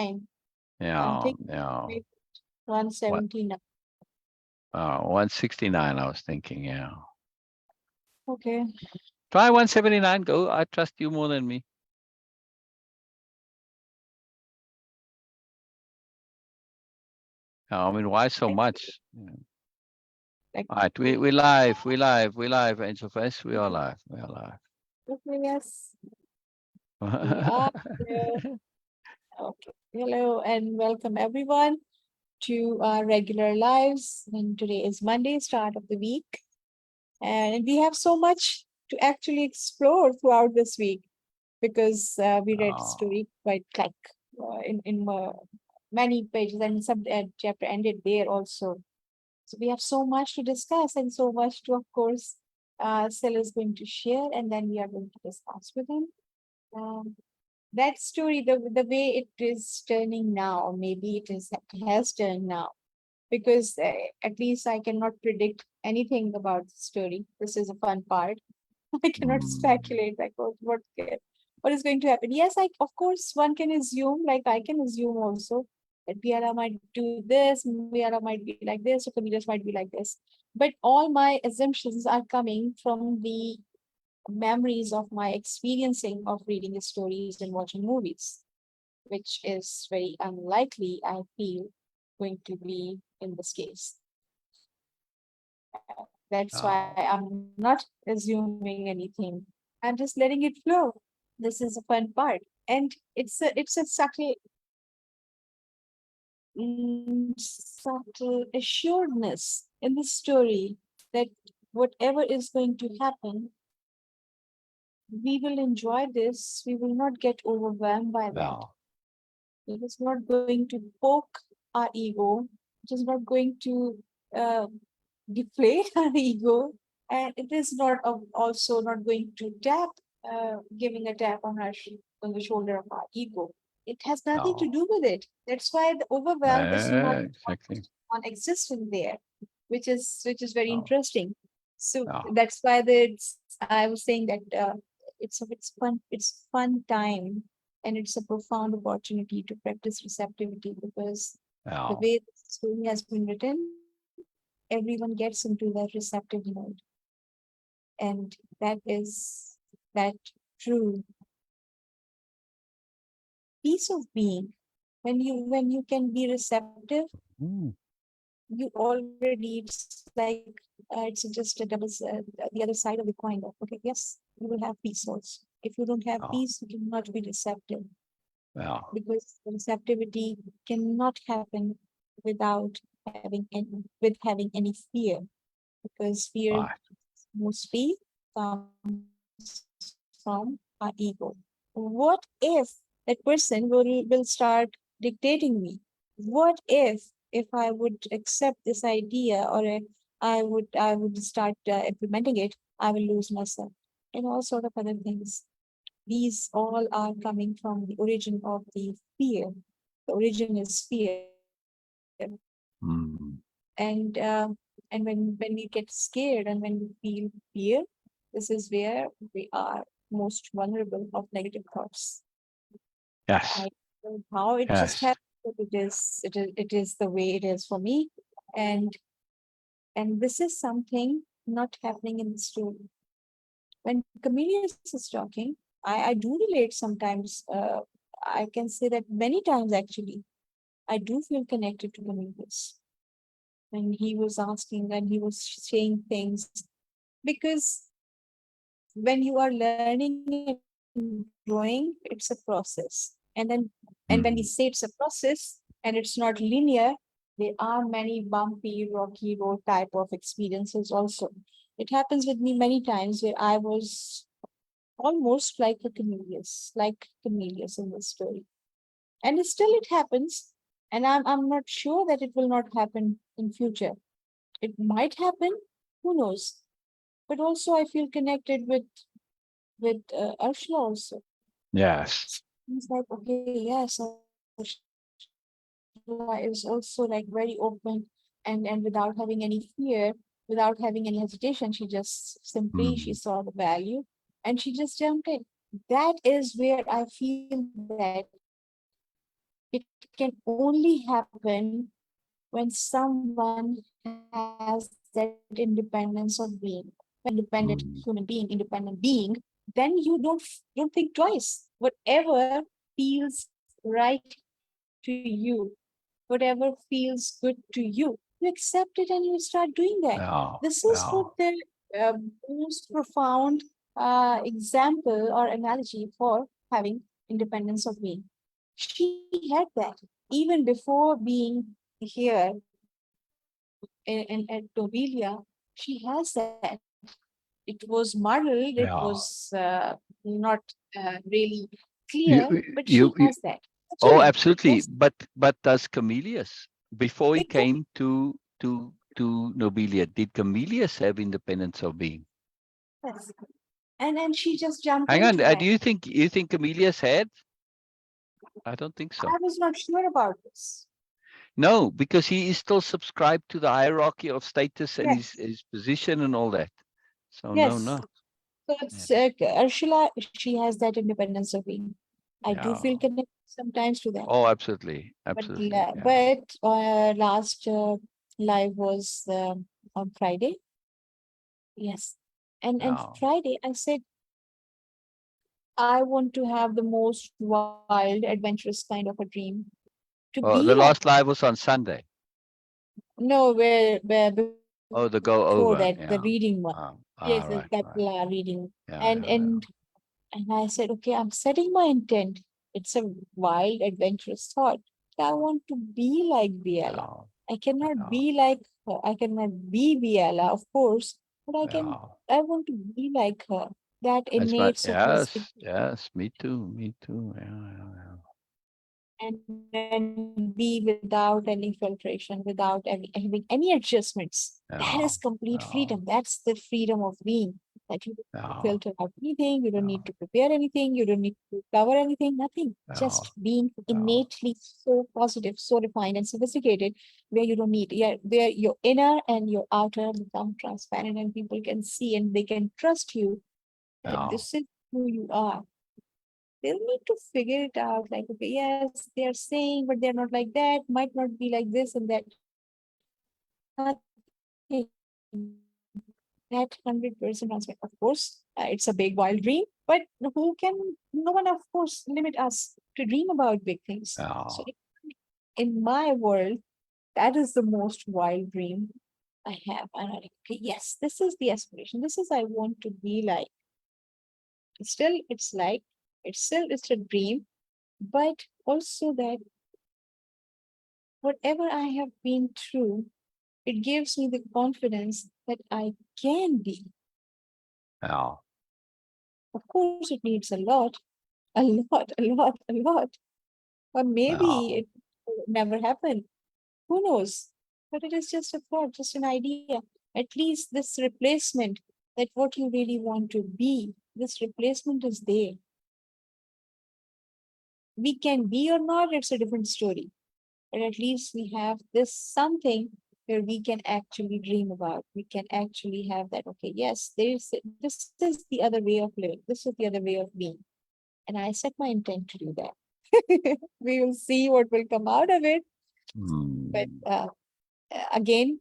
169. I'm Yeah, thinking yeah. maybe What? 179. 169, I was thinking, yeah. Okay. Try 179, go. I trust you more than me. I mean, why so much? Yeah. Like, All right, we live, Angel Face. We are live. We are okay, yes, we live. are here. Okay. Hello and welcome everyone to our regular lives. And today is Monday, start of the week. And we have so much to actually explore throughout this week because we read Oh, story quite like in many pages and some chapter ended there also. So we have so much to discuss and so much to, of course, Sil is going to share and then we are going to discuss with him. Um, that story, the way it is turning now, maybe it has turned now because at least I cannot predict anything about the story. This is a fun part. I cannot mm, speculate like what is going to happen. Yes, I of course one can assume, like I can assume also that Biella might do this, Biella might be like this, or Comelius might be like this. But all my assumptions are coming from the memories of my experiencing of reading stories and watching movies, which is very unlikely, I feel, going to be in this case. That's why oh, I'm not assuming anything. I'm just letting it flow. This is a fun part. And it's a subtle assuredness in the story that whatever is going to happen, we will enjoy this. We will not get overwhelmed by that. oh, It is not going to poke our ego. It is not going to uh, deflate our ego, and it is not also not going to giving a tap on on the shoulder of our ego. It has nothing to oh. do with it. That's why the overwhelm is not Exactly. non-existent there, which is very Oh, interesting. So oh, that's why I was saying that it's fun time, and it's a profound opportunity to practice receptivity because the oh, way the story has been written, everyone gets into that receptive mode. And that is that true peace of being. When you can be receptive, mm, you already it's like it's just a the other side of the coin. That okay, yes, you will have peace also. If you don't have oh, peace, you cannot be receptive oh, because receptivity cannot happen without having any fear, because fear right. mostly comes from our ego. What if that person will start dictating me? What if I would accept this idea, or I would start implementing it, I will lose myself and all sort of other things. These all are coming from the origin of the fear. The origin is fear. Mm, And when we get scared and when we feel fear, this is where we are most vulnerable of negative thoughts. yes, I don't know how it just yes. happened, but it is the way it is for me. And and this is something not happening in the story. When Comelius is talking, I do relate sometimes. I can say that many times actually, I do feel connected to Comelius when he was asking and he was saying things, because when you are learning and growing, it's a process. And when we say it's a Mm, process and it's not linear, there are many bumpy, rocky road type of experiences also. It happens with me many times where I was almost like Comelius in this story. And still it happens. And I'm not sure that it will not happen in future. It might happen, who knows? But also I feel connected with Arshla also. yes. He's like, okay, yes, Arshla is also like very open, and without having any fear, without having any hesitation, she just simply she saw the Mm, value and she just jumped in. That is where I feel that It can only happen when someone has that independence of being, independent human Mm, being, independent being, then you don't think twice. Whatever feels right to you, whatever feels good to you accept it and you start doing that. yeah, This is yeah, what the most profound example or analogy for having independence of being. She had that even before being here at Nobelia. She has that. It was muddled, it was yeah. not really clear, You, but she you, has you, that. oh, Attunement. absolutely. Yes, But does Comelius, before he exactly. came to Nobelia, did Comelius have independence of being? And she just jumped Hang on, into do that. you think Comelius had? I don't think so. I was not sure about this. No, because he is still subscribed to the hierarchy of status and Yes, his position and all that. So no, yes. no. So Yeah, it's Ursula, she has that independence of being. I do yeah. feel connected sometimes to that. Oh, absolutely, But absolutely. Yeah, last live was on Friday. Yes. And yeah. Friday I said I want to have the most wild, adventurous kind of a dream. To be Oh, the like last live was on Sunday. no, where before that, Oh, the the go reading over. one. Yeah. Yes, the Right, Kapila right. reading. Yeah, And yeah, and yeah. and I said, okay, I'm setting my intent. It's a wild, adventurous thought. I want to be like Biella. Yeah, I cannot yeah, be like her. I cannot be Biella, of course, but yeah. I want to be like her. That That's my, innate yes, simplicity yes, me too, me too. Yeah, yeah, yeah. and be without any filtration, without having any adjustments. That Yeah, is complete yeah, freedom. That's the freedom of being. That you don't need to yeah, filter out anything, you don't yeah, need to prepare anything, you don't need to cover anything, nothing. yeah, Just being yeah, innately so positive, so refined and sophisticated, where you don't need, yeah, where your inner and your outer become transparent and people can see and they can trust you that yeah, this is who you are. They'll need to figure it out. Like, okay, yes, they are saying, but they're not like that, might not be like this and that. Nothing. That 100% transparent. Of course, it's a big, wild dream, but no one, of course, limit us to dream about big things. yeah, So, in my world, that is the most wild dream I have. And I'm like, okay, yes, this is the aspiration. This is I want to be like. Still, it's a dream, but also that whatever I have been through, it gives me the confidence that I can be. yeah, Of course, it needs a lot, a lot, a lot, a lot. Or yeah, maybe it will never happen. Who knows? But it is just a thought, just an idea. At least this replacement, that what you really want to be, this replacement is there. We can be or not, it's a different story. But at least we have this something where we can actually dream about. We can actually have that, okay, yes, this is the other way of living. This is the other way of being. And I set my intent to do that. We will see what will come out of it. But mm, again,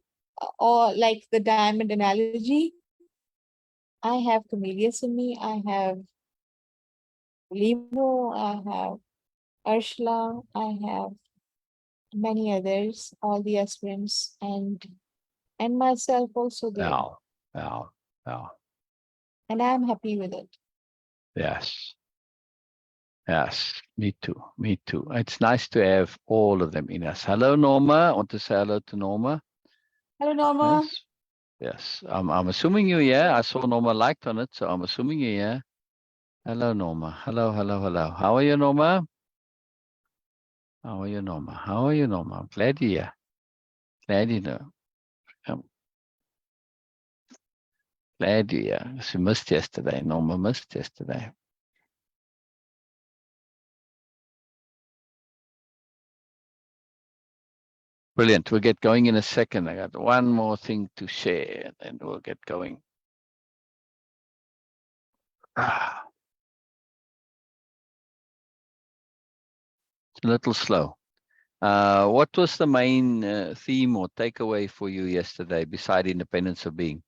or like the diamond analogy, I have Comelius in me. I have Limo. I have Ursula. I have many others, all the aspirants, and myself also there. yeah, yeah, yeah. And I'm happy with it. Yes, yes, me too, me too. It's nice to have all of them in us. Hello, Norma. I want to say hello to Norma. Hello, Norma. Yes, yes. I'm assuming you, yeah. I saw Norma liked on it, so I'm assuming you, yeah. Hello, Norma. Hello, hello, hello. How are you, Norma? How are you, Norma? How are you, Norma? I'm glad you're here. Glad you know. I'm glad you're here. She missed yesterday. Norma missed yesterday. Brilliant. We'll get going in a second. I got one more thing to share, and we'll get going. It's a little slow. What was the main theme or takeaway for you yesterday beside independence of being?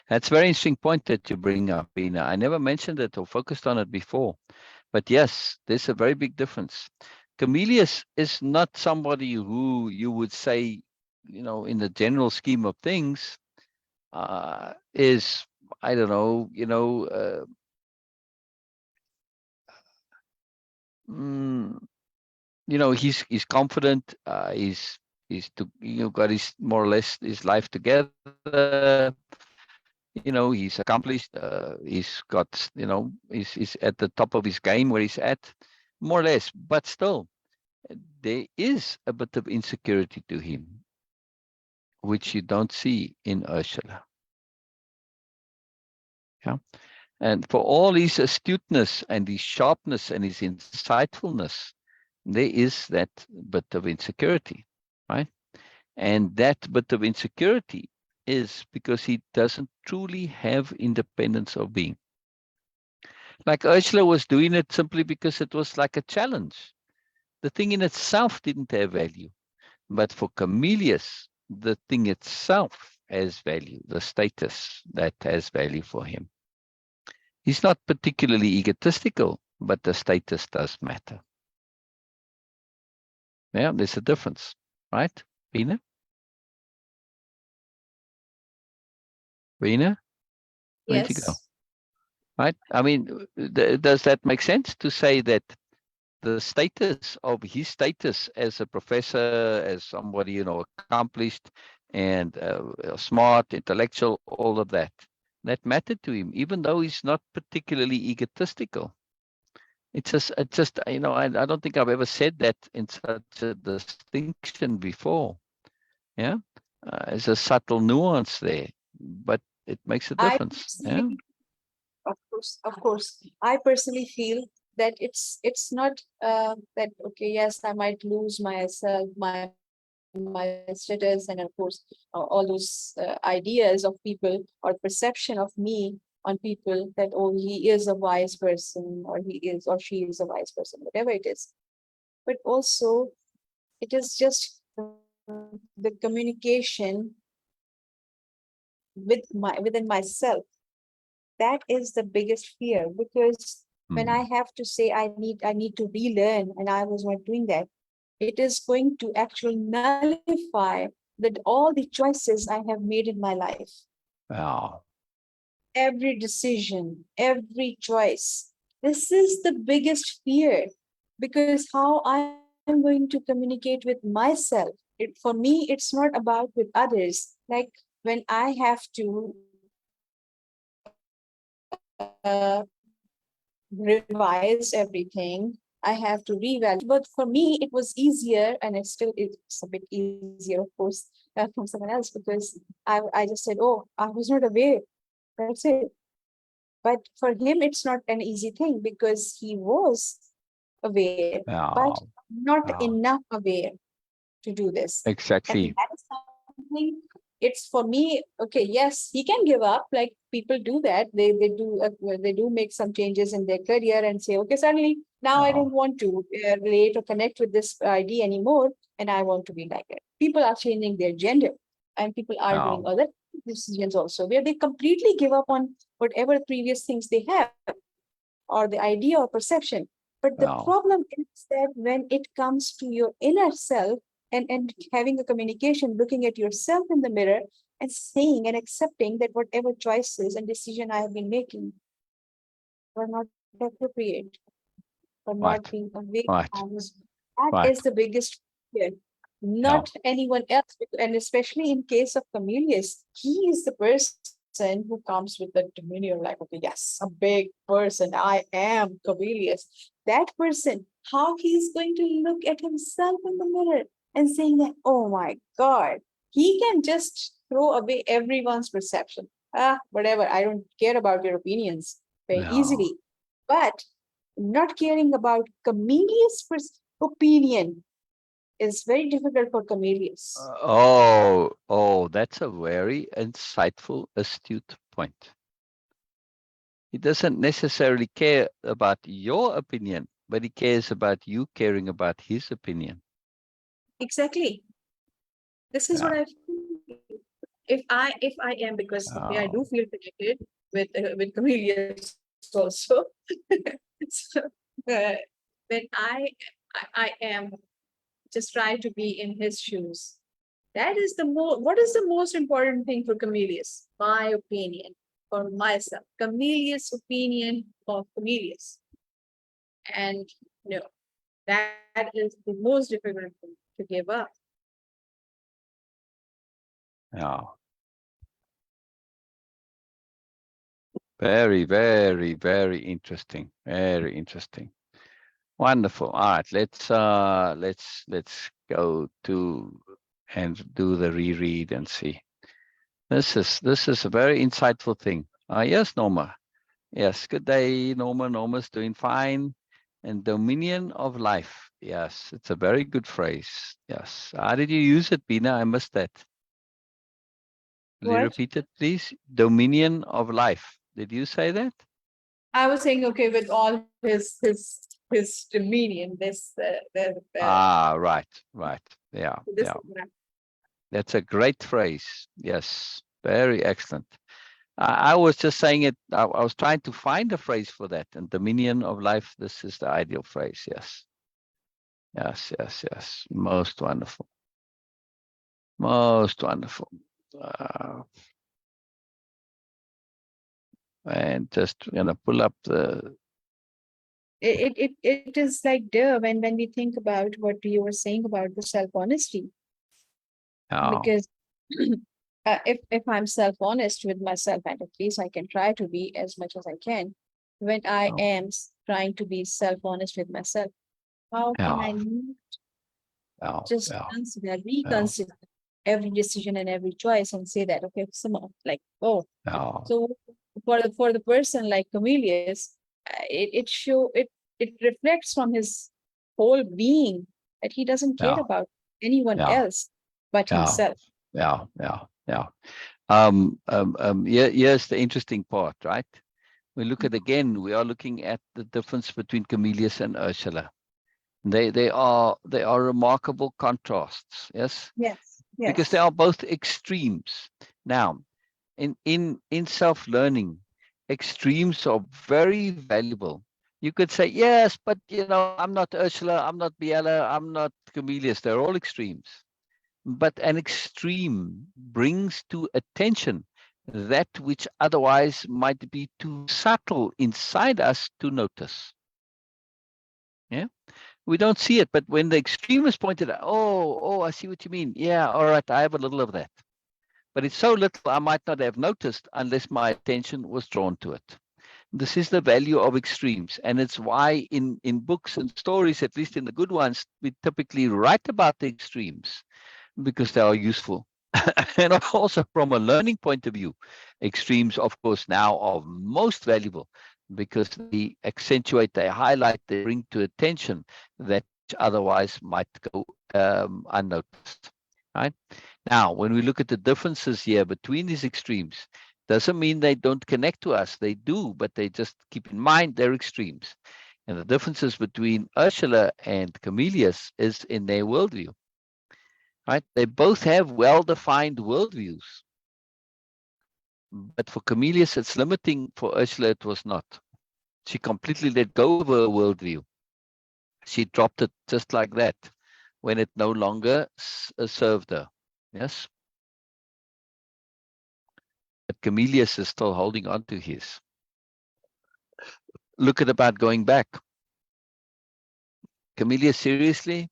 That's a very interesting point that you bring up, Ina. I never mentioned it or focused on it before. But yes, there's a very big difference. Comelius is not somebody who you would say, in the general scheme of things, is, I don't know, mm, he's confident. Got his more or less his life together. He's accomplished. He's got, he's at the top of his game where he's at, more or less. But still, there is a bit of insecurity to him, which you don't see in Ursula. Yeah. And for all his astuteness and his sharpness and his insightfulness, there is that bit of insecurity, right? And that bit of insecurity is because he doesn't truly have independence of being. Like Ursula was doing it simply because it was like a challenge. The thing in itself didn't have value. But for Comelius, the thing itself has value, the status that has value for him. He's not particularly egotistical, but the status does matter. Yeah, there's a difference, right? Rina? Rina? Where'd you go? Yes. Right? I mean, does that make sense to say that the status of his status as a professor, as somebody, accomplished and smart, intellectual, all of that mattered to him, even though he's not particularly egotistical. It's just, I don't think I've ever said that in such a distinction before. Yeah. There's a subtle nuance there, but it makes a I difference. Yeah. personally, of course, I personally feel that it's not that okay, yes, I might lose myself, my status, and of course, all those ideas of people or perception of me on people that oh, he is a wise person, or he is or she is a wise person, whatever it is. But also, it is just the communication within myself. That is the biggest fear, because when I Mm. have to say I need to relearn, and I was not doing that, it is going to actually nullify that all the choices I have made in my life. Wow. Every decision, every choice. This is the biggest fear, because how I'm going to communicate with myself. For me, it's not about with others. Like when I have to revise everything, I have to revalue. But for me, it was easier, and it's a bit easier, of course, from someone else, because I just said, oh, I was not aware. That's it. But for him, it's not an easy thing, because he was aware, but Wow. not Wow. enough aware to do this. And Exactly. that is something, it's for me, okay, yes, he can give up, like people do that. They do make some changes in their career and say, okay, suddenly now I don't Wow. want to relate or connect with this idea anymore, and I want to be like it. People are changing their gender, and people are doing Wow. other decisions also, where they completely give up on whatever previous things they have, or the idea or perception. But the Wow. problem is that when it comes to your inner self, and having a communication, looking at yourself in the mirror and saying and accepting that whatever choices and decision I have been making were not appropriate, or not being Right. aware I Right. was. That is Right. the biggest fear, Yeah. not anyone else. And especially in case of Comelius, he is the person who comes with the demeanor like, okay, yes, a big person. I am Comelius. That person, how he's going to look at himself in the mirror and saying that, oh my God, he can just throw away everyone's perception. Ah, whatever. I don't care about your opinions very Yeah. easily. But not caring about Comelius' opinion is very difficult for Comelius. Oh, that's a very insightful, astute point. He doesn't necessarily care about your opinion, but he cares about you caring about his opinion. Exactly. This is Yeah. what I feel. If I am, because okay, I do feel connected with Comelius also. So, uh, when I am just trying to be in his shoes, that is the what is the most important thing for Comelius? My opinion for myself. Comelius' opinion of Comelius. And no, that is the most difficult thing to give up. Yeah. Very, very, very interesting. Very interesting. Wonderful. All right, let's go to and do the reread and see. This is a very insightful thing. Yes, Norma. Yes, good day, Norma. Norma's doing fine. And dominion of life. Yes, it's a very good phrase. Yes. How did you use it, Bina? I missed that. Will you What? repeat it, please? Dominion of life. Did you say that? I was saying, okay, with all his dominion, Right, right. Yeah, this yeah. That's a great phrase. Yes, very excellent. I was just saying it. I was trying to find a phrase for that. And dominion of life. This is the ideal phrase. Yes, yes, yes, yes. Most wonderful. Most wonderful. And just pull up the. it is like duh when we think about what you were saying about the self-honesty. Because if I'm self-honest with myself, and at least I can try to be as much as I can, when I Oh, am trying to be self-honest with myself, how can I yeah, not yeah, just yeah, consider, yeah, reconsider every decision and every choice and say that, okay, some like, oh, yeah, so for the person like Comelius, it reflects from his whole being that he doesn't care yeah, about anyone yeah, else but yeah, himself. yeah, yeah, yeah. Here's the interesting part, right? We look at again, we are looking at the difference between Comelius and Ursula. They are remarkable contrasts, yes, Yes, because they yes. are both extremes. Now, in self-learning, extremes are very valuable. You could say, yes, but I'm not Ursula, I'm not Biella, I'm not Comelius. They're all extremes. But an extreme brings to attention that which otherwise might be too subtle inside us to notice. Yeah, we don't see it, but when the extreme is pointed out, oh, I see what you mean. Yeah, all right, I have a little of that. But it's so little I might not have noticed unless my attention was drawn to it. This is the value of extremes. And it's why in books and stories, at least in the good ones, we typically write about the extremes because they are useful. And also from a learning point of view, extremes, of course, now are most valuable because they accentuate, they highlight, they bring to attention that otherwise might go unnoticed. Right? Now, when we look at the differences here between these extremes, doesn't mean they don't connect to us. They do, but they just keep in mind they're extremes. And the differences between Ursula and Comelius is in their worldview. Right? They both have well-defined worldviews. But for Comelius, it's limiting. For Ursula, it was not. She completely let go of her worldview. She dropped it just like that when it no longer served her. Yes? But Comelius is still holding on to his. Look at about going back. Comelius, seriously?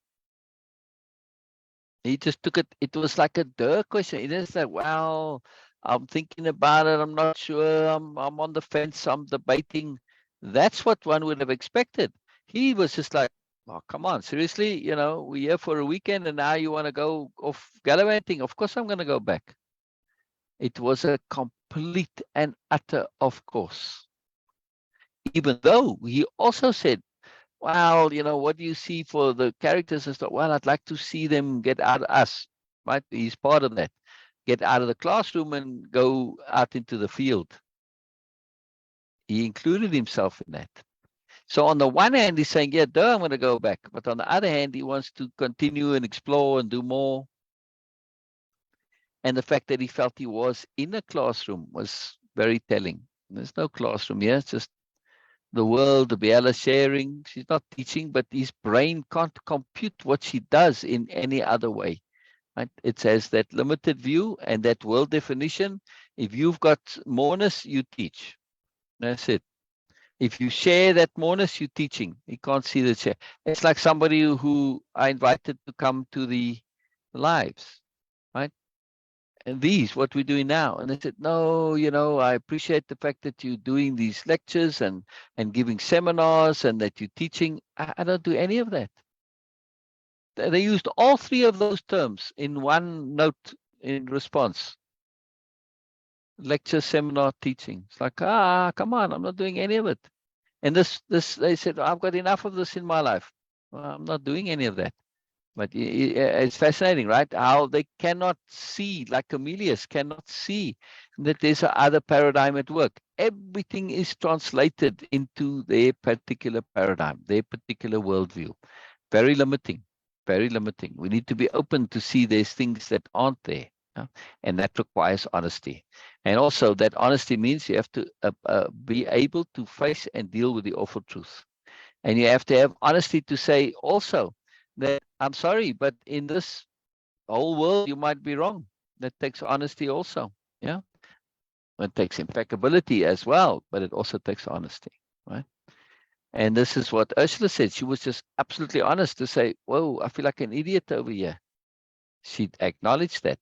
He just took it. It was like a duh question. He didn't say, well, I'm thinking about it. I'm not sure. I'm on the fence. I'm debating. That's what one would have expected. He was just like, oh, come on, seriously? We're here for a weekend and now you want to go off gallivanting? Of course I'm going to go back. It was a complete and utter of course. Even though he also said, well, what do you see for the characters and stuff? Well, I'd like to see them get out of us, right? He's part of that. Get out of the classroom and go out into the field. He included himself in that. So on the one hand, he's saying, yeah, duh, I'm going to go back. But on the other hand, he wants to continue and explore and do more. And the fact that he felt he was in a classroom was very telling. There's no classroom here. It's just the world, the Biella sharing. She's not teaching, but his brain can't compute what she does in any other way. Right? It has that limited view and that world definition. If you've got moreness, you teach. That's it. If you share that moreness, you're teaching. You can't see the share. It's like somebody who I invited to come to the lives, right? And these, what we're doing now. And they said, no, I appreciate the fact that you're doing these lectures and giving seminars and that you're teaching. I don't do any of that. They used all three of those terms in one note in response. Lecture, seminar, teaching. It's like, come on, I'm not doing any of it. And this, they said, I've got enough of this in my life. Well, I'm not doing any of that. But it's fascinating, right? How they cannot see, like Comelius cannot see that there's another paradigm at work. Everything is translated into their particular paradigm, their particular worldview. Very limiting, very limiting. We need to be open to see there's things that aren't there. And that requires honesty. And also that honesty means you have to be able to face and deal with the awful truth. And you have to have honesty to say also that I'm sorry, but in this whole world, you might be wrong. That takes honesty also. Yeah. It takes impeccability as well, but it also takes honesty. Right. And this is what Ursula said. She was just absolutely honest to say, whoa, I feel like an idiot over here. She acknowledged that.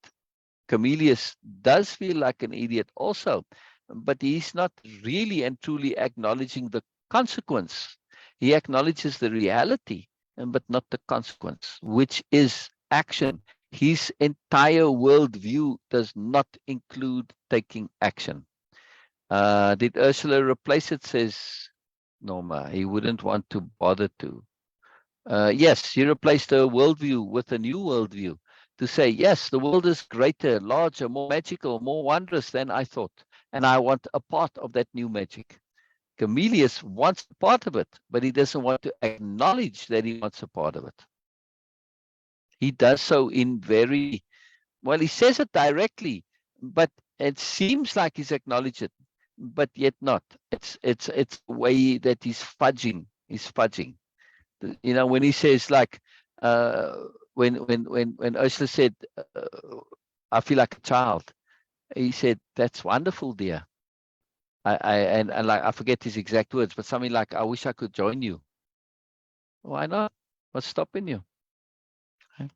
Comelius does feel like an idiot also, but he's not really and truly acknowledging the consequence. He acknowledges the reality, but not the consequence, which is action. His entire worldview does not include taking action. Did Ursula replace it? Says Norma. He wouldn't want to bother to. Yes, he replaced her worldview with a new worldview to say, yes, the world is greater, larger, more magical, more wondrous than I thought. And I want a part of that new magic. Comelius wants a part of it, but he doesn't want to acknowledge that he wants a part of it. He does so in very, well, he says it directly, but it seems like he's acknowledged it, but yet not. It's a way that he's fudging. He's fudging. When he says like, when Ursula said, I feel like a child, he said, that's wonderful, dear. And like, I forget his exact words, but something like, I wish I could join you. Why not? What's stopping you? Okay.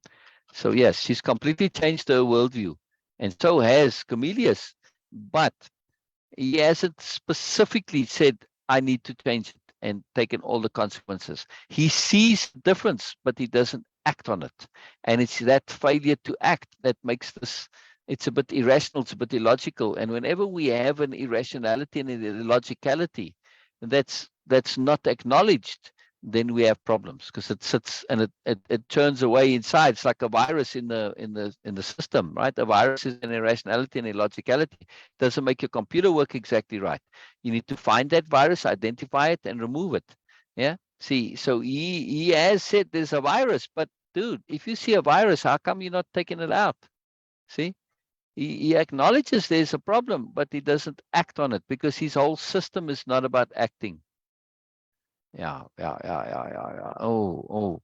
So yes, she's completely changed her worldview, and so has Comelius, but he hasn't specifically said, I need to change it and taken all the consequences. He sees the difference, but he doesn't act on it. And it's that failure to act that makes this, it's a bit irrational, it's a bit illogical. And whenever we have an irrationality and an illogicality that's not acknowledged, then we have problems, because it sits and it turns away inside. It's like a virus in the system, right? A virus is an irrationality and illogicality. It doesn't make your computer work exactly right. You need to find that virus, identify it, and remove it. Yeah. See, so he has said there's a virus, but dude, if you see a virus, how come you're not taking it out? See, he acknowledges there's a problem, but he doesn't act on it, because his whole system is not about acting. Yeah. Oh.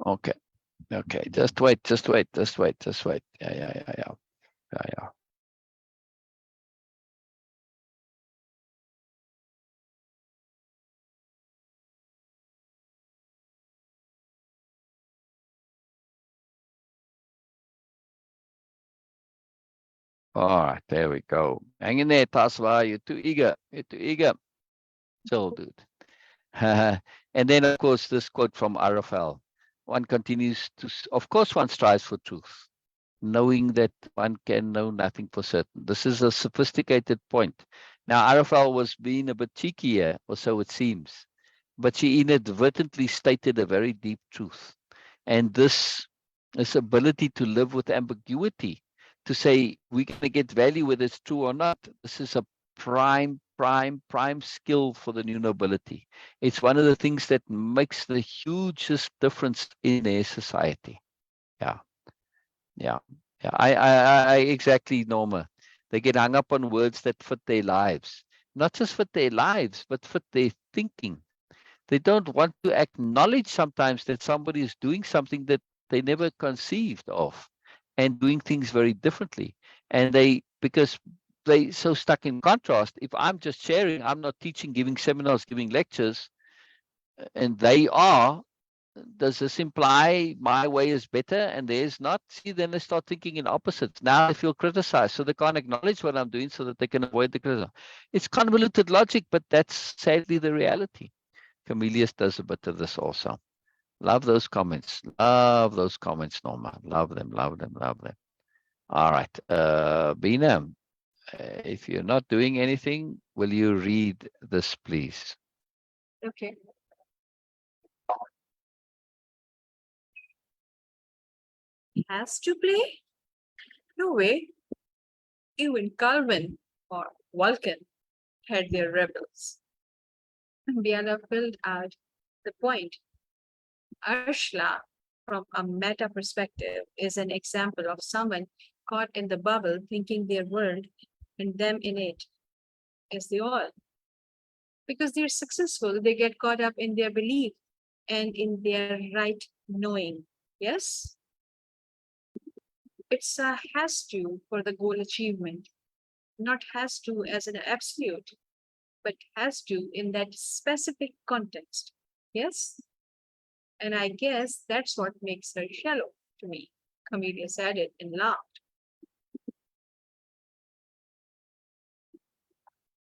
Okay. Just wait. Yeah. All right, there we go. Hang in there, Tasva. You're too eager. Chill, dude. And then, of course, this quote from Arafel. One continues to, of course, one strives for truth. knowing that one can know nothing for certain. This is a sophisticated point. Now, RFL was being a bit cheeky here, or so it seems, but she inadvertently stated a very deep truth. And this ability to live with ambiguity, to say we're going to get value whether it's true or not, this is a prime skill for the new nobility. It's one of the things that makes the hugest difference in their society. Yeah. Yeah. Yeah. I exactly, Norma. They get hung up on words that fit their lives. Not just fit their lives, but fit their thinking. They don't want to acknowledge sometimes that somebody is doing something that they never conceived of and doing things very differently. And because they so stuck in contrast, if I'm just sharing, I'm not teaching, giving seminars, giving lectures, and they are, does this imply my way is better and theirs not? See, then they start thinking in opposites. Now they feel criticized, so they can't acknowledge what I'm doing so that they can avoid the criticism. It's convoluted logic, but that's sadly the reality. Comelius does a bit of this also. Love those comments. Love those comments, Norma. Love them, love them, love them. All right. Bina, if you're not doing anything, will you read this, please? Okay. Has to play? No way. Even Calvin or Vulcan had their rebels. Biella filled out the point. Ursula, from a meta perspective, is an example of someone caught in the bubble thinking their world and them in it. Yes, they all. Because they're successful, they get caught up in their belief and in their right knowing. Yes? It's a has to for the goal achievement, not has to as an absolute, but has to in that specific context. Yes? And I guess that's what makes her shallow to me. Comelius added and laughed.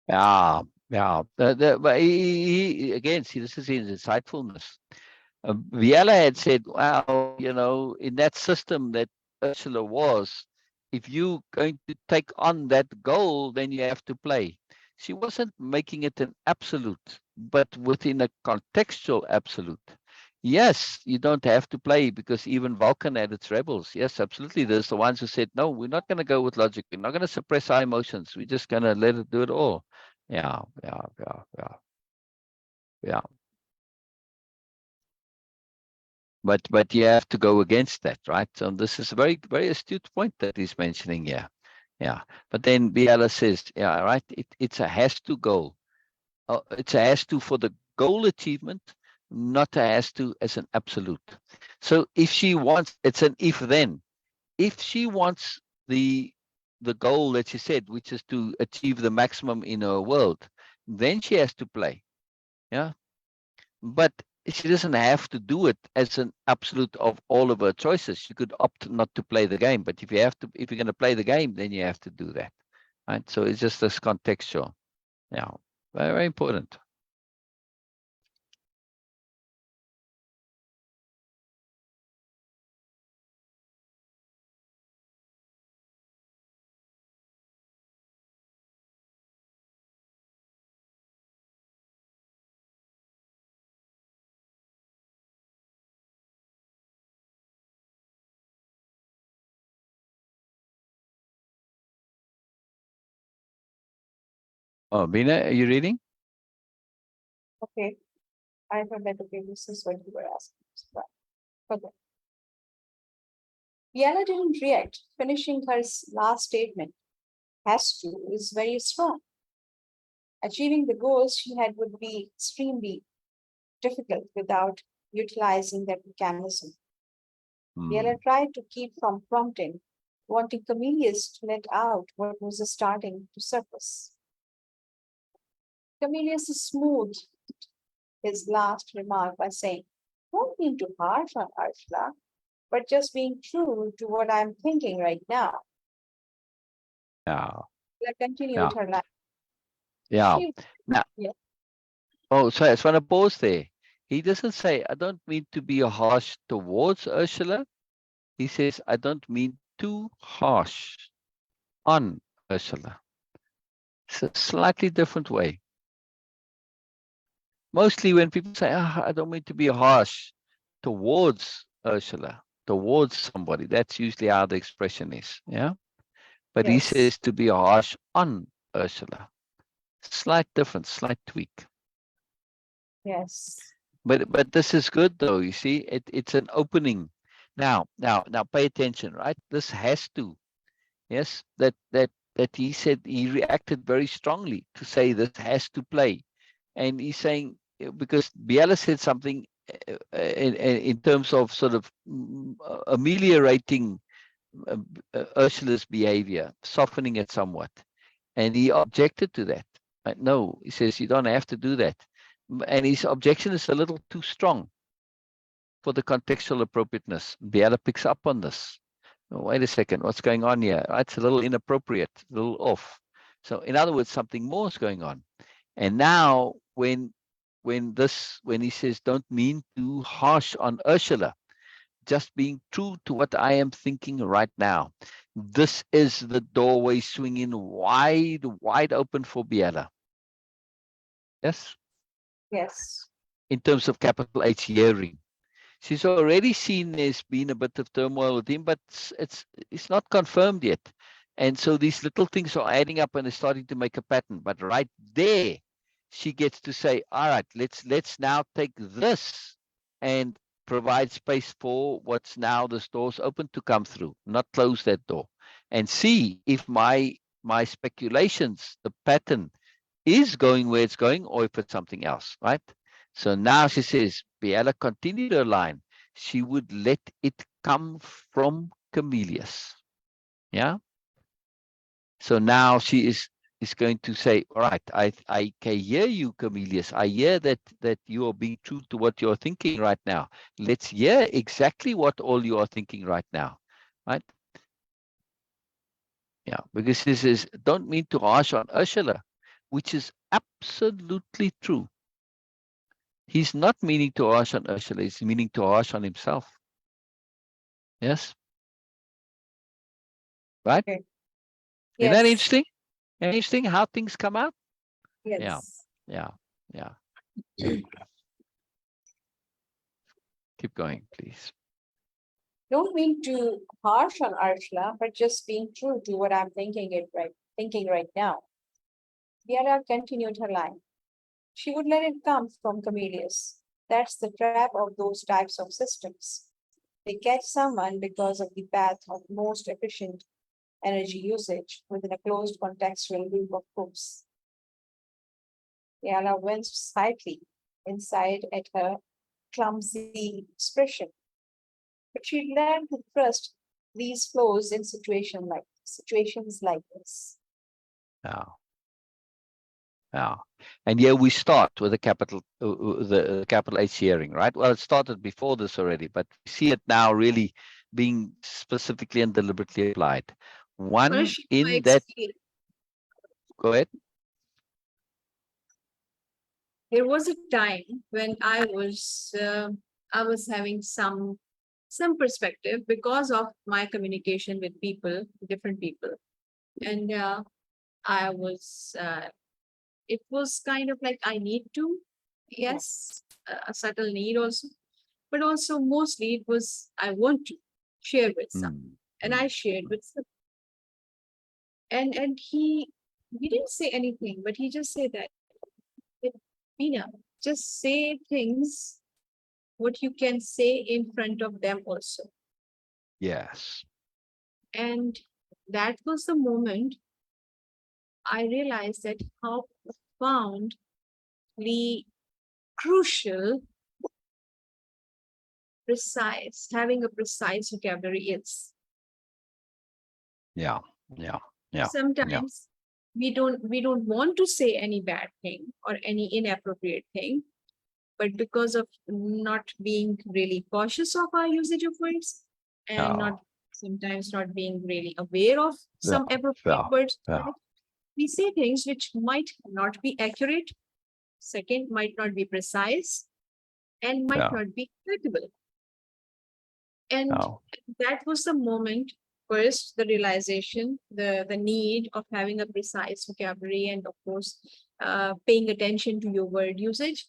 Yeah, yeah. But again, see, this is his insightfulness. Biella had said, well, in that system that Ursula was, if you're going to take on that goal, then you have to play. She wasn't making it an absolute, but within a contextual absolute. Yes, you don't have to play because even Vulcan had its rebels. Yes, absolutely. There's the ones who said, no, we're not going to go with logic. We're not going to suppress our emotions. We're just going to let it do it all. Yeah, yeah, yeah, yeah, yeah. But you have to go against that, right? So this is a very, very astute point that he's mentioning here. Yeah. But then Biella says, yeah, right, it's a has to goal. It's a has to for the goal achievement, not a has to as an absolute. So if she wants, it's an if then. If she wants the goal that she said, which is to achieve the maximum in her world, then she has to play. Yeah. But she doesn't have to do it as an absolute of all of her choices. She could opt not to play the game. But if you're going to play the game, then you have to do that. Right. So it's just this contextual. Yeah. Very, very important. Oh, Bina, are you reading? Okay. I thought that, okay, this is what you were asking. Okay. Biella didn't react, finishing her last statement. Has to is very strong. Achieving the goals she had would be extremely difficult without utilizing that mechanism. Biella tried to keep from prompting, wanting Comelius to let out what was starting to surface. Comelius smoothed his last remark by saying, don't mean to harsh on Ursula, but just being true to what I'm thinking right now. Yeah. Biella continued Yeah. her life. Yeah. She, Now, yeah, oh, sorry, I just want to pause there. He doesn't say, I don't mean to be harsh towards Ursula. He says, I don't mean too harsh on Ursula. It's a slightly different way. Mostly when people say, I don't mean to be harsh towards Ursula, towards somebody, that's usually how the expression is. Yeah. But he Yes. says to be harsh on Ursula. Slight difference, slight tweak. Yes. But this is good though. You see, it's an opening. Now, pay attention, right? This has to, yes, that he said he reacted very strongly to say this has to play. And he's saying, because Biella said something in terms of sort of ameliorating Ursula's behavior, softening it somewhat. And he objected to that. No, he says, you don't have to do that. And his objection is a little too strong for the contextual appropriateness. Biella picks up on this. Oh, wait a second, what's going on here? It's a little inappropriate, a little off. So in other words, something more is going on. And now when he says, don't mean too harsh on Ursula, just being true to what I am thinking right now. This is the doorway swinging wide open for Biella. Yes? Yes. In terms of capital H hearing. She's already seen there's been a bit of turmoil with him, but it's not confirmed yet. And so these little things are adding up and they're starting to make a pattern. But right there, she gets to say, all right, let's now take this and provide space for what's now this door's open to come through, not close that door. And see if my speculations, the pattern is going where it's going, or if it's something else, right? So now she says, Biella continued her line. She would let it come from Comelius. Yeah. So now she is going to say, all right, I can hear you, Comelius. I hear that you are being true to what you're thinking right now. Let's hear exactly what all you are thinking right now. Right? Yeah, because this is don't mean to harsh on Ursula, which is absolutely true. He's not meaning to harsh on Ursula, he's meaning to harsh on himself. Yes? Right? Okay. Isn't that Yes. interesting? Interesting how things come out? Yeah, Yes. yeah, yeah. Keep going, please. Don't mean to harsh on Arshla, but just being true to what I'm thinking right now. Biella continued her line. She would let it come from Comelius. That's the trap of those types of systems. They catch someone because of the path of most efficient energy usage within a closed contextual loop of hooks. Biella winced slightly inside at her clumsy expression. But she learned to trust these flows in situations like this. Yeah, yeah. And here we start with the capital H hearing, right? Well, it started before this already, but we see it now really being specifically and deliberately applied. One in that. Go ahead. There was a time when I was having some perspective because of my communication with people, different people, and I was it was kind of like I need to, yes, a subtle need also, but also mostly it was I want to share with some, and I shared with some, and he didn't say anything, but he just said that, Bina, just say things what you can say in front of them also. Yes. And that was the moment I realized that how profoundly crucial having a precise vocabulary is. Yeah. Yeah. Yeah. Sometimes we don't want to say any bad thing or any inappropriate thing, but because of not being really cautious of our usage of words and sometimes not being really aware of some appropriate words, we say things which might not be accurate, second, might not be precise, and might not be applicable. And that was the moment first, the realization, the need of having a precise vocabulary, and of course, paying attention to your word usage.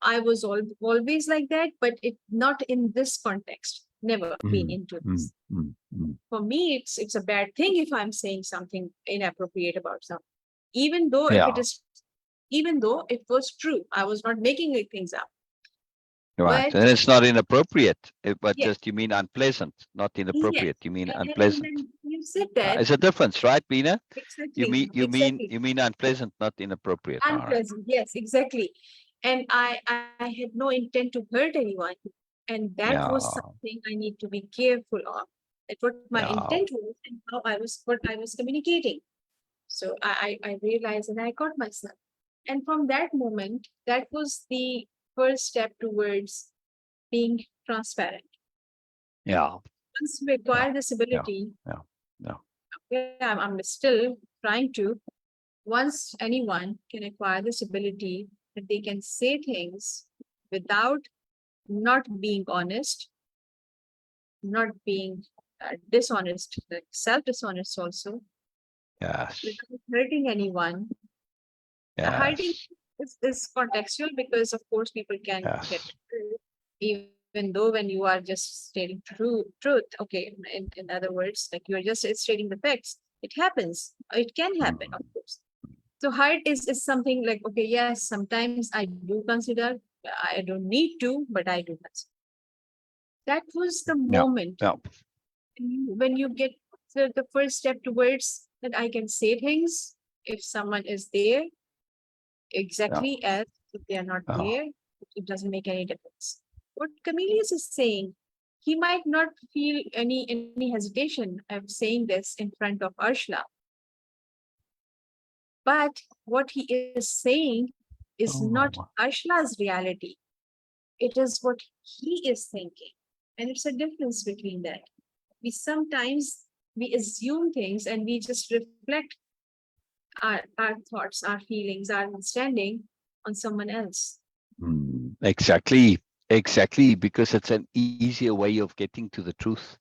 I was always like that, but it not in this context. Never been Mm, into mm, this. mm, mm. For me, it's a bad thing if I'm saying something inappropriate about something, even though if it Yeah, is, even though it was true, I was not making things up. right. But And it's not inappropriate, but yeah, just you mean unpleasant, not yes, inappropriate. You mean and unpleasant. then you said that It's a difference, right, Bina? exactly, You exactly. mean unpleasant, not inappropriate. All right. Unpleasant, yes, exactly. And I had no intent to hurt anyone. And that was Yeah, something I need to be careful of. That what my yeah. intent was and how I was what I was communicating. So I realized and I caught myself. And from that moment, that was the first step towards being transparent. Yeah, Once you yeah, acquire this yeah, ability, yeah, yeah. yeah, I'm still trying to. Once anyone can acquire this ability that they can say things without not being honest, not being dishonest, like self-dishonest also, Yes, without hurting anyone. Hiding yes, is contextual because, of course, people can get yes. hurt, even though when you are just stating truth, okay, in other words, like you're just stating the facts, it happens. It can happen, of Mm. course. So hard is something like, okay, yes, sometimes I do consider, I don't need to, but I do consider. That was the Yeah, moment yeah, when you get the first step towards that I can say things if someone is there yeah, exactly as if they are not yeah. there, it doesn't make any difference. What Comelius is saying, he might not feel any hesitation of saying this in front of Arshla, but what he is saying is not Oh, Ashla's reality. It is what he is thinking. And it's a difference between that. We sometimes we assume things and we just reflect our thoughts, our feelings, our understanding on someone else. exactly, exactly, because it's an easier way of getting to the truth.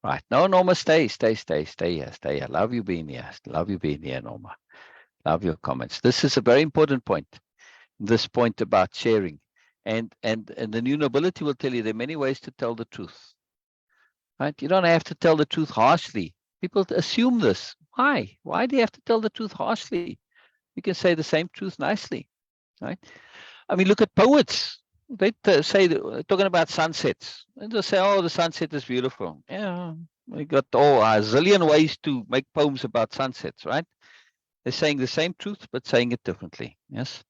Right. No, Norma, stay here, stay here. Love you being here. Love you being here, Norma. Love your comments. This is a very important point. This point about sharing. And the new nobility will tell you there are many ways to tell the truth. Right? You don't have to tell the truth harshly. People assume this. Why? Why do you have to tell the truth harshly? You can say the same truth nicely. Right? I mean, look at poets. They say, talking about sunsets. And they say, oh, the sunset is beautiful. Yeah, we got a zillion ways to make poems about sunsets, right? They're saying the same truth, but saying it differently. Yes.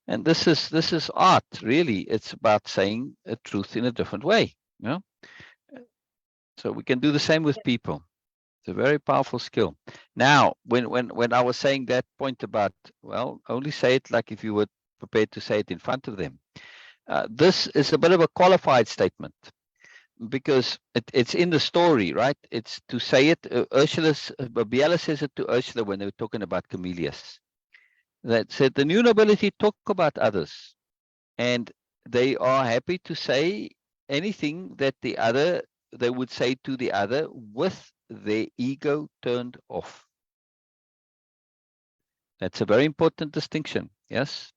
And this is art, really. It's about saying a truth in a different way. You know? So we can do the same with people. It's a very powerful skill. Now, when I was saying that point about, well, only say it like if you were prepared to say it in front of them. This is a bit of a qualified statement because it's in the story, right? It's to say it. Biella says it to Ursula when they were talking about Comelius. That said, the new nobility talk about others, and they are happy to say anything that they would say to the other with their ego turned off. That's a very important distinction. Yes.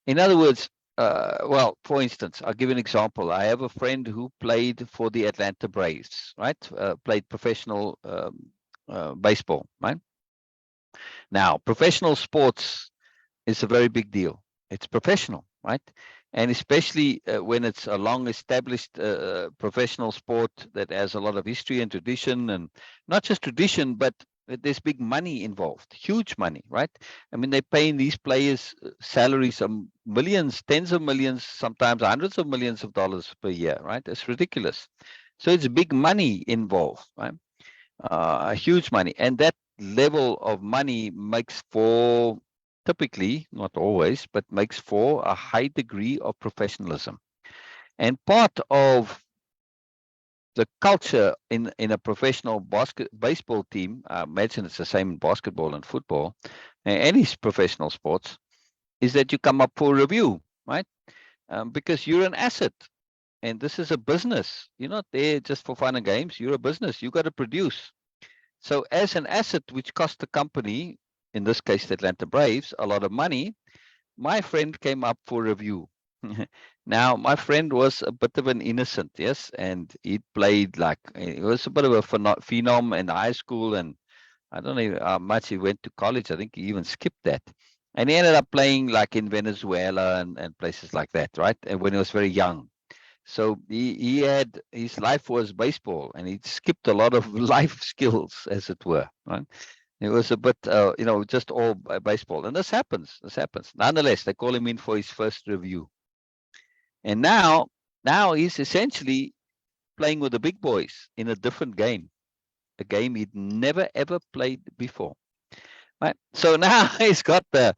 In other words, well, for instance, I'll give an example. I have a friend who played for the Atlanta Braves, right? Played professional baseball, right? Now, professional sports is a very big deal. It's professional, right? And especially when it's a long established professional sport that has a lot of history and tradition, and not just tradition, but there's big money involved, huge money, right? I mean, they're paying these players salaries of millions, tens of millions, sometimes hundreds of millions of dollars per year, right? It's ridiculous. So it's big money involved, right? Huge money. And that level of money makes for, typically, not always, but makes for a high degree of professionalism. And part of the culture in a professional baseball team, I imagine it's the same in basketball and football, and any professional sports, is that you come up for review, right? Because you're an asset. And this is a business. You're not there just for fun and games. You're a business. You got to produce. So as an asset which cost the company, in this case the Atlanta Braves, a lot of money, my friend came up for review. Now, my friend was a bit of an innocent, yes, and he played like, he was a bit of a phenom in high school, and I don't know how much he went to college. I think he even skipped that. And he ended up playing like in Venezuela and places like that, right? And when he was very young. So he had, his life was baseball, and he skipped a lot of life skills, as it were, right? It was a bit, just all baseball. And this happens. This happens. Nonetheless, they call him in for his first review. And now he's essentially playing with the big boys in a different game, a game he'd never ever played before. Right. So now he's got the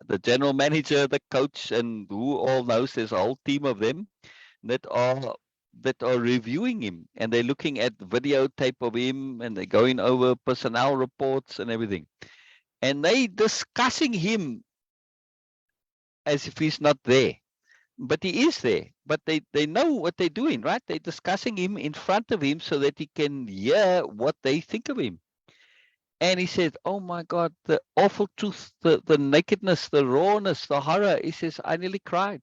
the general manager, the coach, and who all knows. There's a whole team of them that are reviewing him, and they're looking at videotape of him, and they're going over personnel reports and everything, and they discussing him as if he's not there. But he is there. But they know what they're doing, right? They're discussing him in front of him so that he can hear what they think of him. And he said, oh my God, the awful truth, the nakedness, the rawness, the horror. He says, I nearly cried.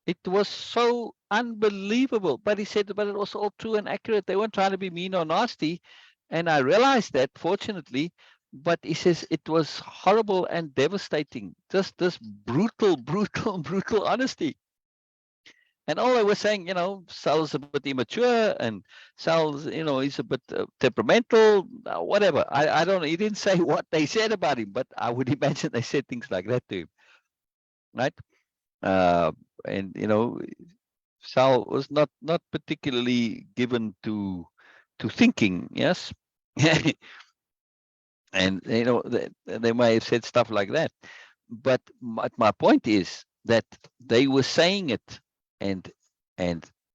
It was so unbelievable. But he said, but it was all true and accurate. They weren't trying to be mean or nasty. And I realized that, fortunately. But he says it was horrible and devastating. Just this brutal, brutal, brutal honesty. And all I was saying, Sal's a bit immature, and Sal's, he's a bit temperamental, whatever. I don't know. He didn't say what they said about him, but I would imagine they said things like that to him, right? And Sal was not particularly given to thinking, yes. And they might have said stuff like that, but my point is that they were saying it, and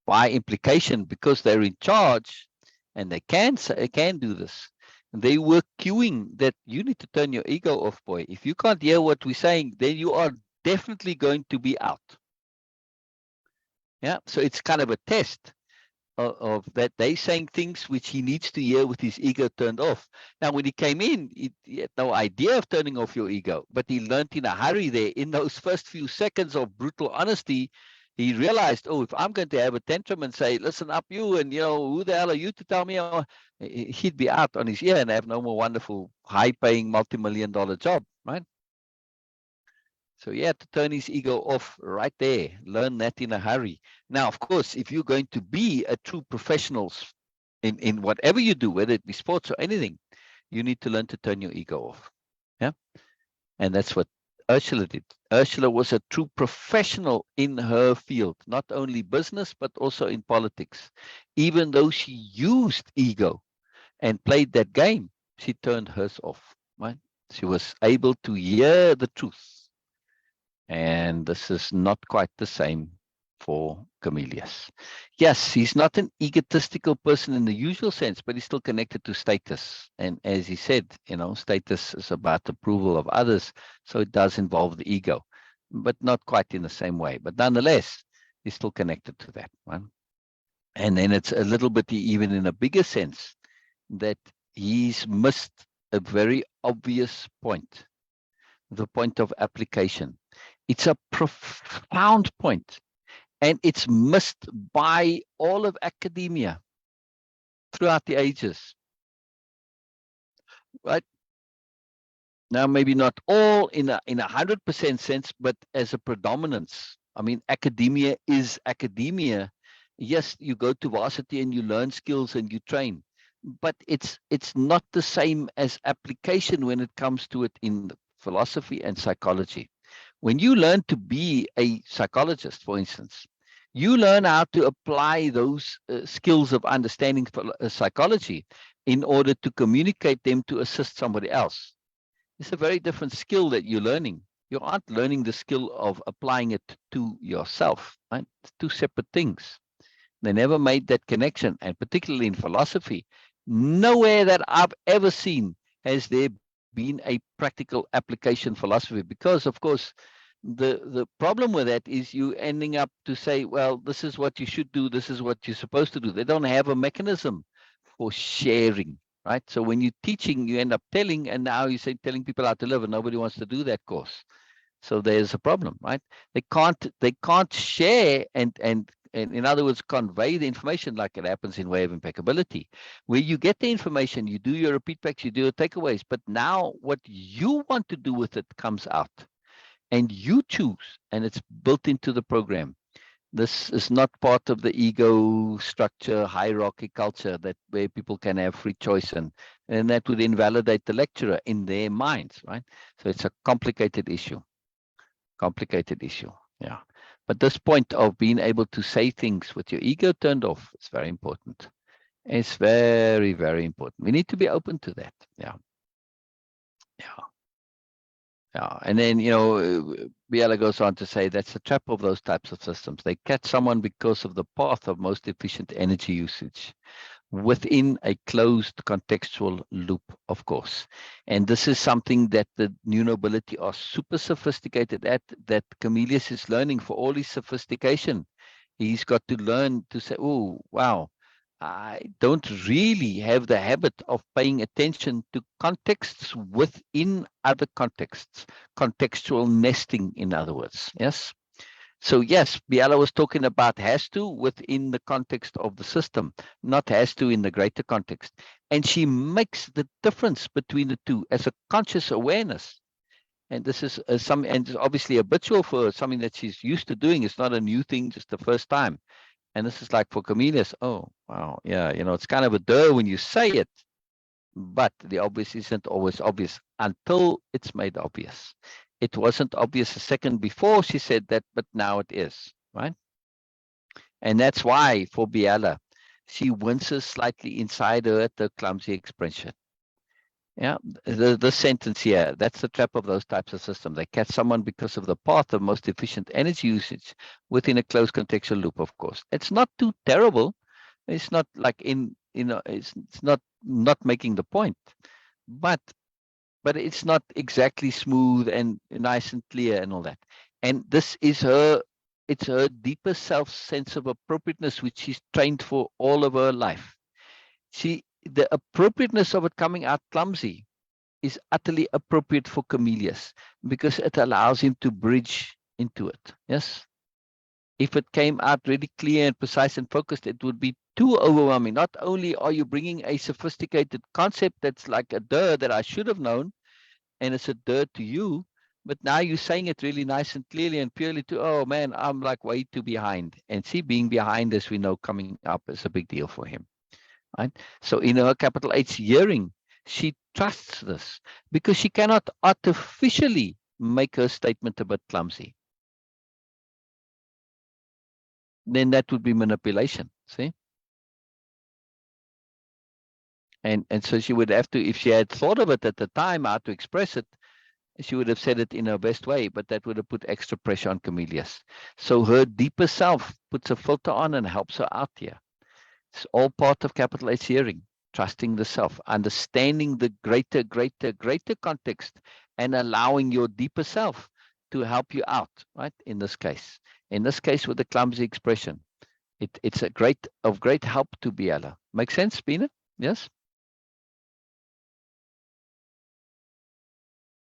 by implication, because they're in charge and they can do this, they were cueing that you need to turn your ego off, boy. If you can't hear what we're saying, then you are definitely going to be out. Yeah, so it's kind of a test of that. They saying things which he needs to hear with his ego turned off. Now, when he came in, he had no idea of turning off your ego, but he learned in a hurry there. In those first few seconds of brutal honesty, he realized, oh, if I'm going to have a tantrum and say, listen up, you, and who the hell are you to tell me? He'd be out on his ear and have no more wonderful, high-paying, multi-million-dollar job, right? So he had to turn his ego off right there. Learn that in a hurry. Now, of course, if you're going to be a true professional in whatever you do, whether it be sports or anything, you need to learn to turn your ego off. Yeah. And that's what Ursula did. Ursula was a true professional in her field, not only business, but also in politics. Even though she used ego and played that game, she turned hers off. Right? She was able to hear the truth. And this is not quite the same for Comelius. Yes, he's not an egotistical person in the usual sense, but he's still connected to status. And as he said, status is about approval of others. So it does involve the ego, but not quite in the same way. But nonetheless, he's still connected to that one. And then it's a little bit even in a bigger sense that he's missed a very obvious point, the point of application. It's a profound point, and it's missed by all of academia throughout the ages, right? Now, maybe not all in a 100% sense, but as a predominance. I mean, academia is academia. Yes, you go to varsity and you learn skills and you train, but it's not the same as application when it comes to it in philosophy and psychology. When you learn to be a psychologist, for instance, you learn how to apply those skills of understanding psychology in order to communicate them to assist somebody else. It's a very different skill that you're learning. You aren't learning the skill of applying it to yourself, right? It's two separate things. They never made that connection, and particularly in philosophy, nowhere that I've ever seen has there been a practical application philosophy, because, of course, the problem with that is you ending up to say, well, this is what you should do, this is what you're supposed to do. They don't have a mechanism for sharing, right? So when you're teaching, you end up telling, and now you say telling people how to live, and nobody wants to do that course. So there's a problem, right? They can't share and in other words, convey the information like it happens in Way of Impeccability, where you get the information, you do your repeat backs, you do your takeaways, but now what you want to do with it comes out, and you choose, and it's built into the program. This is not part of the ego structure, hierarchy culture that where people can have free choice, and that would invalidate the lecturer in their minds, right? So it's a complicated issue. Yeah. But this point of being able to say things with your ego turned off is very important. It's very, very important. We need to be open to that. Yeah. And then, Biella goes on to say that's the trap of those types of systems. They catch someone because of the path of most efficient energy usage within a closed contextual loop, of course. And this is something that the new nobility are super sophisticated at, that Comelius is learning for all his sophistication. He's got to learn to say, oh, wow, I don't really have the habit of paying attention to contexts within other contexts, contextual nesting, in other words. Yes. So yes, Biella was talking about has to within the context of the system, not has to in the greater context. And she makes the difference between the two as a conscious awareness. And this is and it's obviously habitual for her, something that she's used to doing. It's not a new thing, just the first time. And this is like for Comelius, oh, wow, yeah, it's kind of a duh when you say it, but the obvious isn't always obvious until it's made obvious. It wasn't obvious a second before she said that, but now it is, right? And that's why for Biella, she winces slightly inside her at the clumsy expression. Yeah, the sentence here, that's the trap of those types of systems. They catch someone because of the path of most efficient energy usage within a closed contextual loop, of course. It's not too terrible. It's not like it's not making the point, but it's not exactly smooth and nice and clear and all that. And this is it's her deeper self sense of appropriateness, which she's trained for all of her life. The appropriateness of it coming out clumsy is utterly appropriate for Comelius because it allows him to bridge into it. Yes. If it came out really clear and precise and focused, it would be too overwhelming. Not only are you bringing a sophisticated concept that's like a duh that I should have known, and it's a duh to you, but now you're saying it really nice and clearly and purely to, oh man, I'm like way too behind. And see, being behind, as we know, coming up is a big deal for him. Right? So in her capital H hearing, she trusts this because she cannot artificially make her statement a bit clumsy. Then that would be manipulation. See? And so she would have to, if she had thought of it at the time, how to express it, she would have said it in her best way, but that would have put extra pressure on Comelius. So her deeper self puts a filter on and helps her out here. It's all part of capital H hearing, trusting the self, understanding the greater context, and allowing your deeper self to help you out, right? In this case with the clumsy expression, it's of great help to Biella. Make sense, Bina? Yes?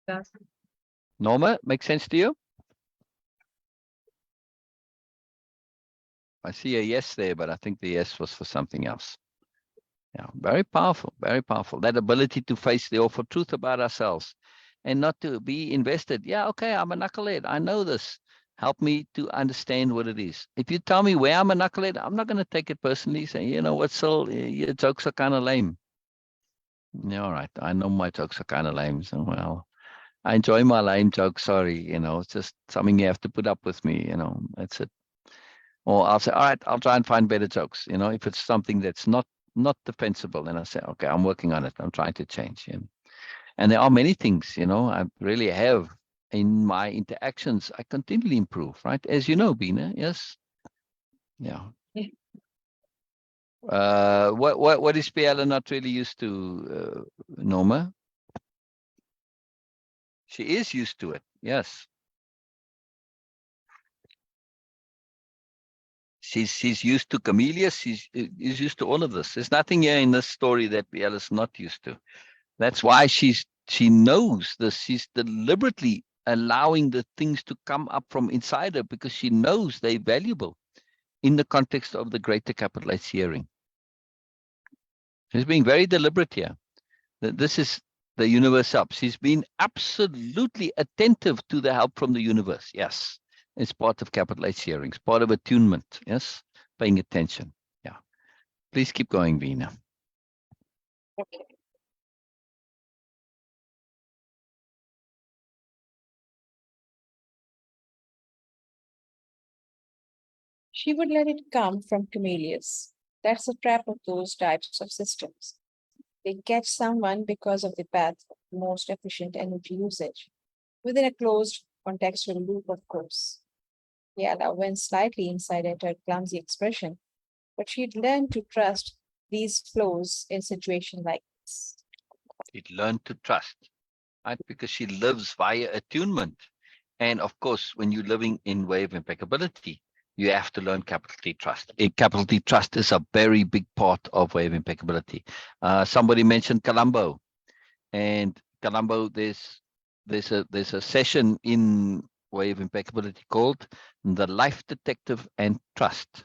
Yes. Norma, make sense to you? I see a yes there, but I think the yes was for something else. Yeah, very powerful, very powerful. That ability to face the awful truth about ourselves and not to be invested. Yeah, okay, I'm a knucklehead. I know this. Help me to understand what it is. If you tell me where I'm a knucklehead, I'm not going to take it personally. Say, you know what, Sil, your jokes are kind of lame. Yeah, all right. I know my jokes are kind of lame. So, well, I enjoy my lame jokes. Sorry, it's just something you have to put up with me. That's it. Or I'll say, all right, I'll try and find better jokes. If it's something that's not defensible, then I say, okay, I'm working on it. I'm trying to change. And there are many things, I really have in my interactions. I continually improve, right? As you know, Bina, yes? Yeah. What is Biella not really used to, Norma? She is used to it, yes. She's used to Comelius. She's used to all of this. There's nothing here in this story that Biella's not used to. That's why she knows this. She's deliberately allowing the things to come up from inside her because she knows they're valuable in the context of the greater capital H hearing. She's being very deliberate here. That this is the universe up. She's been absolutely attentive to the help from the universe. Yes. It's part of capital H hearings, part of attunement. Yes. Paying attention. Yeah. Please keep going, Veena. Okay. She would let it come from Comelius. That's the trap of those types of systems. They catch someone because of the path of most efficient energy usage, within a closed contextual loop, of course. Biella went slightly inside at her clumsy expression, but she'd learned to trust these flows in situations like this. She'd learned to trust, right? Because she lives via attunement. And of course, when you're living in way of impeccability, you have to learn capital T trust. Capital T trust is a very big part of way of impeccability. Somebody mentioned Colombo, and Colombo, there's a session in way of impeccability called the life detective and trust.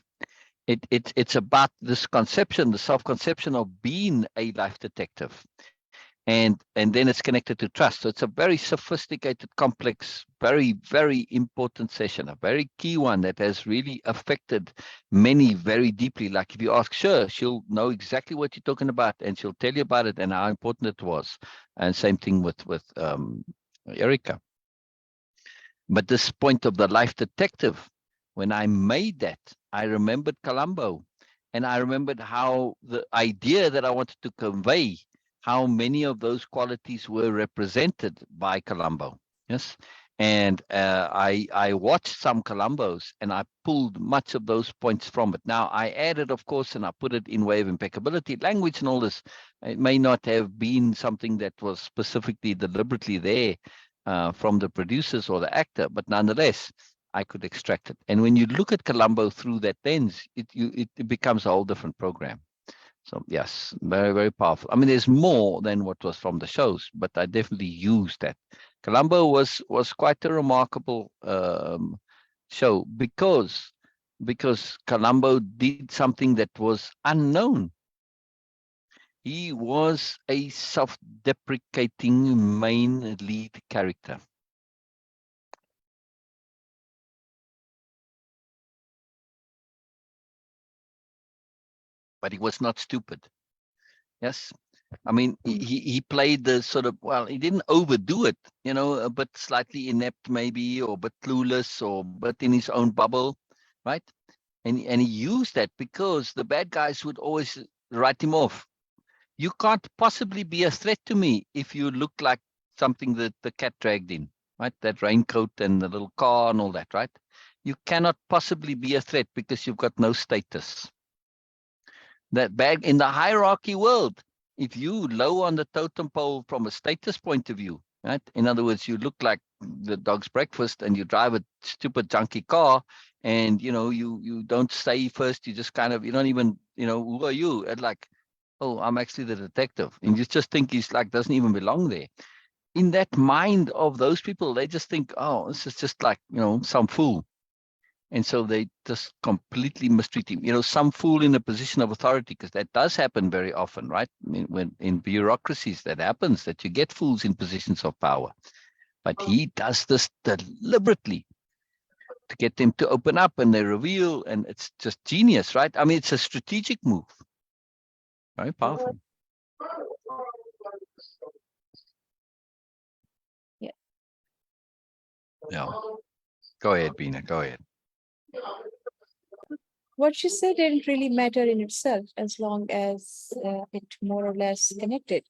It's about this conception, the self-conception of being a life detective. And then it's connected to trust. So it's a very sophisticated, complex, very, very important session, a very key one that has really affected many very deeply. Like if you ask her, she'll know exactly what you're talking about, and she'll tell you about it and how important it was. And same thing with Erica. But this point of the life detective, when I made that, I remembered Colombo, and I remembered how the idea that I wanted to convey, how many of those qualities were represented by Colombo. Yes. And I watched some Colombos and I pulled much of those points from it. Now I added, of course, and I put it in way of impeccability, language and all this. It may not have been something that was specifically deliberately there from the producers or the actor, but nonetheless, I could extract it. And when you look at Colombo through that lens, it becomes a whole different program. So yes, very, very powerful. I mean, there's more than what was from the shows, but I definitely used that. Colombo was quite a remarkable show because Colombo did something that was unknown. He was a self-deprecating main lead character. But he was not stupid. Yes. I mean, he played the sort of, well, he didn't overdo it, you know, a bit slightly inept maybe, or a bit clueless, or but in his own bubble, right? And he used that because the bad guys would always write him off. You can't possibly be a threat to me if you look like something that the cat dragged in, right? That raincoat and the little car and all that, right? You cannot possibly be a threat because you've got no status. That bag in the hierarchy world, if you low on the totem pole from a status point of view, right? In other words, you look like the dog's breakfast and you drive a stupid junky car, and you know, you don't say first, you just kind of, you don't even, you know, who are you? And like, oh, I'm actually the detective. And you just think he's like, doesn't even belong there. In that mind of those people, they just think, oh, this is just like, you know, some fool. And so they just completely mistreat him. You know, some fool in a position of authority, because that does happen very often, right? I mean, when in bureaucracies that happens, that you get fools in positions of power. But he does this deliberately to get them to open up, and they reveal, and it's just genius, right? I mean, it's a strategic move. Very powerful. Yeah. Yeah. Go ahead, Bina. Go ahead. What she said didn't really matter in itself as long as it more or less connected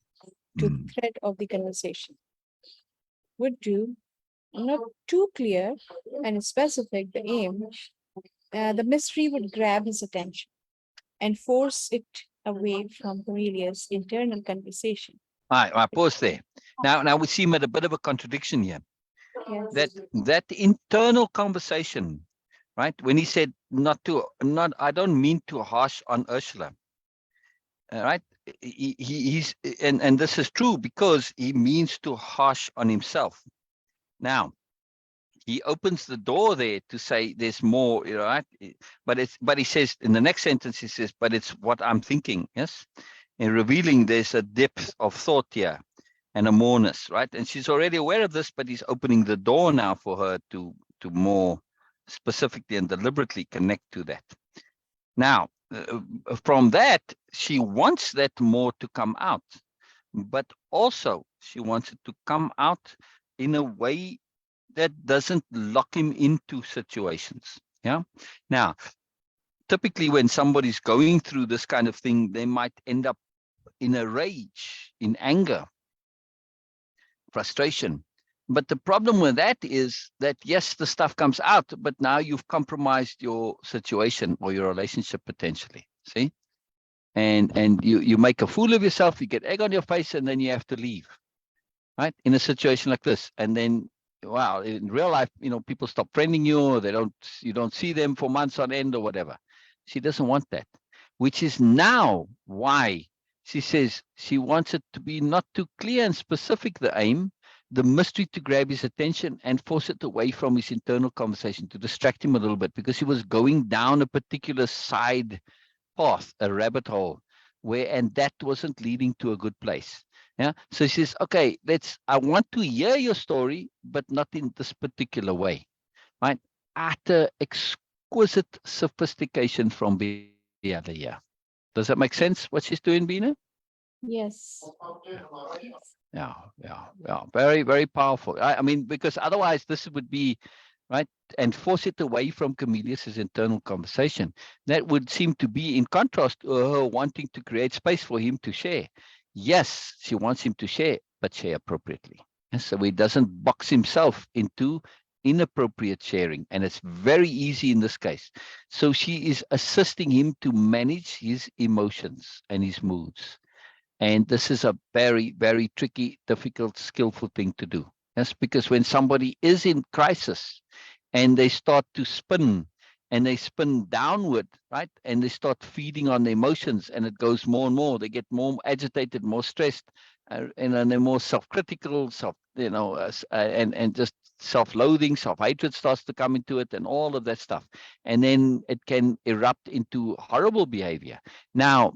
to the thread of the conversation. Would do, not too clear and specific the aim, the mystery would grab his attention and force it away from Comelius' internal conversation. All right, I pause there. Now we seem at a bit of a contradiction here. Yes. That internal conversation, right? When he said I don't mean to harsh on Ursula, right? And this is true because he means to harsh on himself. Now, he opens the door there to say there's more, right? But he says in the next sentence, he says, but it's what I'm thinking, yes? And revealing there's a depth of thought here and a moreness, right? And she's already aware of this, but he's opening the door now for her to more specifically and deliberately connect to that. Now, from that, she wants that more to come out, but also she wants it to come out in a way that doesn't lock him into situations. Yeah. Now, typically when somebody's going through this kind of thing, they might end up in a rage, in anger, frustration. But the problem with that is that, yes, the stuff comes out, but now you've compromised your situation or your relationship potentially. See? And you make a fool of yourself, you get egg on your face, and then you have to leave, right? In a situation like this. And then, wow, in real life, people stop friending you, or you don't see them for months on end or whatever. She doesn't want that, which is now why she says she wants it to be not too clear and specific, the aim, the mystery, to grab his attention and force it away from his internal conversation, to distract him a little bit, because he was going down a particular side path, a rabbit hole, and that wasn't leading to a good place. Yeah. So she says, okay, I want to hear your story, but not in this particular way. Right? Utter exquisite sophistication from Biella here. Does that make sense what she's doing, Bina? Yes. Yeah. Very, very powerful. I mean, because otherwise this would be, right, and force it away from Comelius' internal conversation. That would seem to be in contrast to her wanting to create space for him to share. Yes, she wants him to share, but share appropriately. And so he doesn't box himself into inappropriate sharing. And it's very easy in this case. So she is assisting him to manage his emotions and his moods. And this is a very, very tricky, difficult, skillful thing to do. That's because when somebody is in crisis and they start to spin, and they spin downward, right? And they start feeding on the emotions, and it goes more and more. They get more agitated, more stressed, and they're more self-critical, and just self-loathing, self-hatred starts to come into it, and all of that stuff. And then it can erupt into horrible behavior. Now,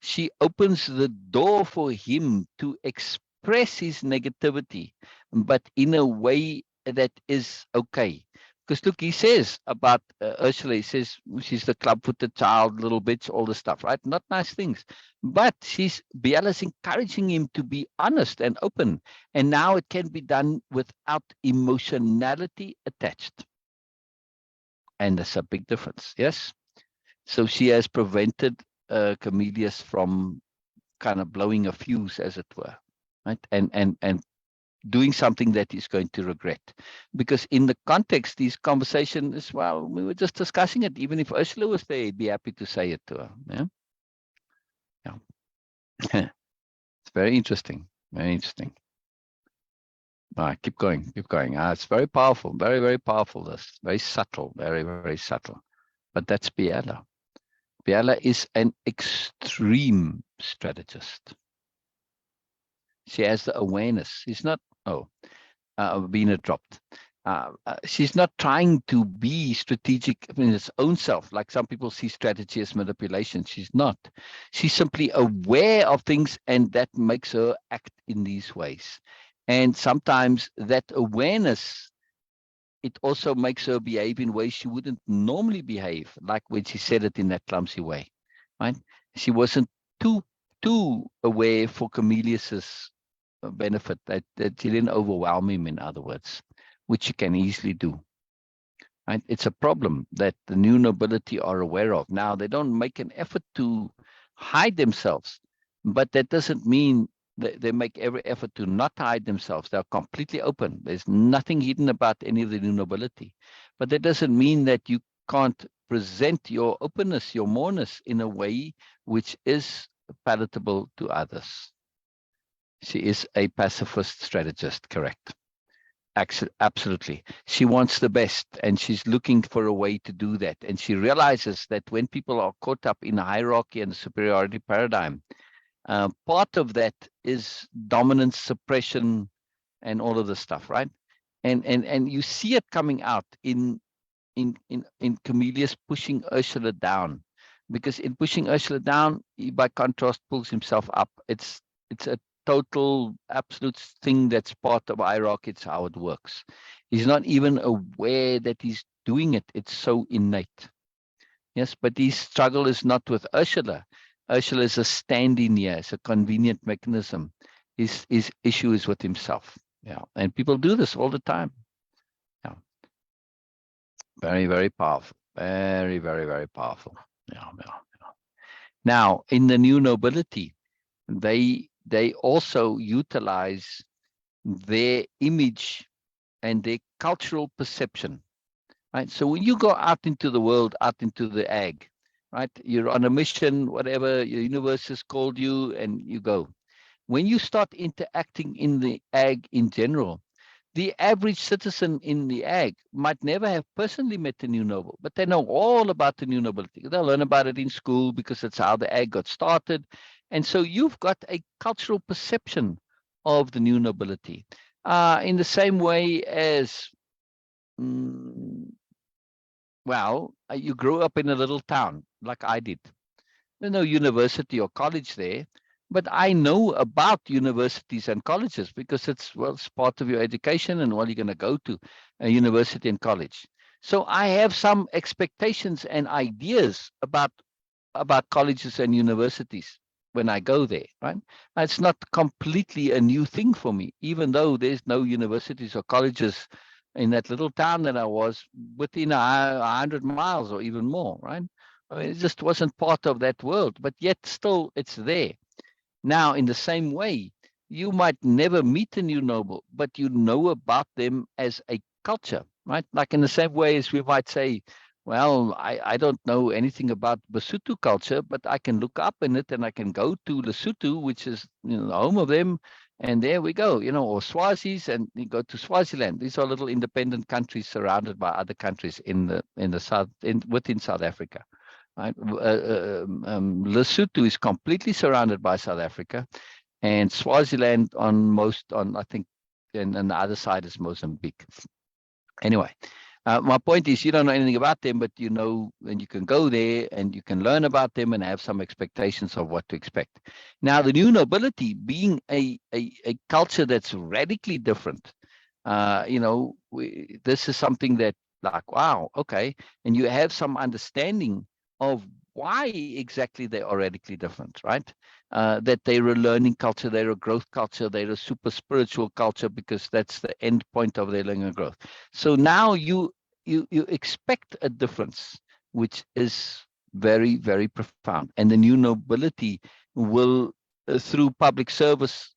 she opens the door for him to express his negativity, but in a way that is okay. Because look, he says about Ursula, he says she's the club-footed child, little bitch, all this stuff, right? Not nice things. But Biella's encouraging him to be honest and open. And now it can be done without emotionality attached. And there's a big difference, yes? So she has prevented Comelius from kind of blowing a fuse, as it were, right? And doing something that he's going to regret. Because in the context, these conversations, well, we were just discussing it. Even if Ursula was there, he'd be happy to say it to her. Yeah. It's very interesting. Very interesting. All right, keep going. It's very powerful. Very, very powerful. This very subtle. Very, very subtle. But that's Biella. Biella is an extreme strategist. She has the awareness. She's not, Bina dropped. She's not trying to be strategic in its own self, like some people see strategy as manipulation. She's not. She's simply aware of things, and that makes her act in these ways. And sometimes that awareness, it also makes her behave in ways she wouldn't normally behave, like when she said it in that clumsy way, right? She wasn't too aware for Comelius's benefit, that she didn't overwhelm him, in other words, which you can easily do. Right? It's a problem that the new nobility are aware of. Now, they don't make an effort to hide themselves, but that doesn't mean that they make every effort to not hide themselves. They're completely open. There's nothing hidden about any of the new nobility. But that doesn't mean that you can't present your openness, your moreness, in a way which is palatable to others. She is a pacifist strategist, correct. Absolutely. She wants the best, and she's looking for a way to do that. And she realizes that when people are caught up in a hierarchy and superiority paradigm, part of that is dominance, suppression, and all of this stuff, right? And you see it coming out in Comelius pushing Ursula down, because in pushing Ursula down, he by contrast pulls himself up. It's a total absolute thing that's part of hierarchy. It's how it works. He's not even aware that he's doing it. It's so innate. Yes, but his struggle is not with Ursula. Ursula is a stand-in here. It's a convenient mechanism. His issue is with himself. Yeah, and people do this all the time. Yeah, very, very powerful. Very, very, very powerful. Yeah, yeah. Now, in the new nobility, they also utilize their image and their cultural perception, right? So when you go out into the world, out into the ag, right? You're on a mission, whatever, your universe has called you, and you go. When you start interacting in the ag in general, the average citizen in the ag might never have personally met the new noble, but they know all about the new nobility. They'll learn about it in school because it's how the ag got started. And so you've got a cultural perception of the new nobility. In the same way as, you grew up in a little town like I did. There's no university or college there, but I know about universities and colleges because it's part of your education and what you're going to go to a university and college. So I have some expectations and ideas about colleges and universities when I go there, right? It's not completely a new thing for me, even though there's no universities or colleges in that little town that I was within 100 miles or even more, right? I mean, it just wasn't part of that world, but yet still it's there. Now, in the same way, you might never meet a new noble, but you know about them as a culture, right? Like in the same way as we might say, well, I don't know anything about Basotho culture, but I can look up in it and I can go to Lesotho, which is the home of them, and there we go, or Swazis, and you go to Swaziland. These are little independent countries surrounded by other countries in the south, within South Africa. Right? Lesotho is completely surrounded by South Africa, and Swaziland I think, and the other side is Mozambique. Anyway, my point is, you don't know anything about them, but you know, and you can go there and you can learn about them and have some expectations of what to expect. Now, the new nobility being a culture that's radically different, this is something that, like, wow, okay, and you have some understanding of why exactly they are radically different, right? That they're a learning culture, they're a growth culture, they're a super spiritual culture, because that's the end point of their learning and growth. So now you expect a difference, which is very, very profound. And the new nobility will, through public service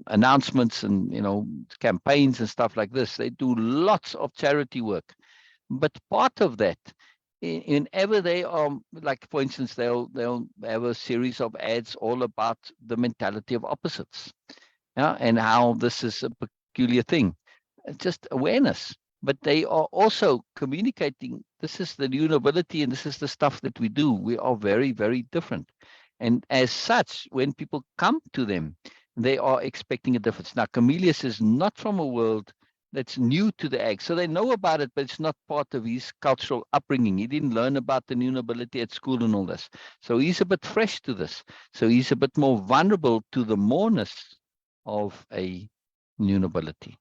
announcements and campaigns and stuff like this, they do lots of charity work. But part of that, whenever they are, like, for instance, they'll have a series of ads all about the mentality of opposites, and how this is a peculiar thing. It's just awareness. But they are also communicating, this is the new nobility and this is the stuff that we do. We are very, very different. And as such, when people come to them, they are expecting a difference. Now, Comelius is not from a world that's new to the ag. So they know about it, but it's not part of his cultural upbringing. He didn't learn about the new nobility at school and all this. So he's a bit fresh to this. So he's a bit more vulnerable to the moreness of a new nobility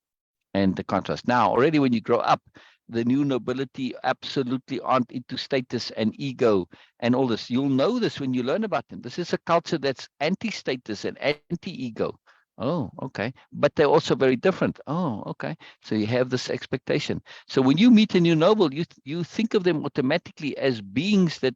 and the contrast. Now, already when you grow up, the new nobility absolutely aren't into status and ego and all this. You'll know this when you learn about them. This is a culture that's anti-status and anti-ego. Oh, okay. But they're also very different. Oh, okay. So you have this expectation. So when you meet a new noble, you think of them automatically as beings that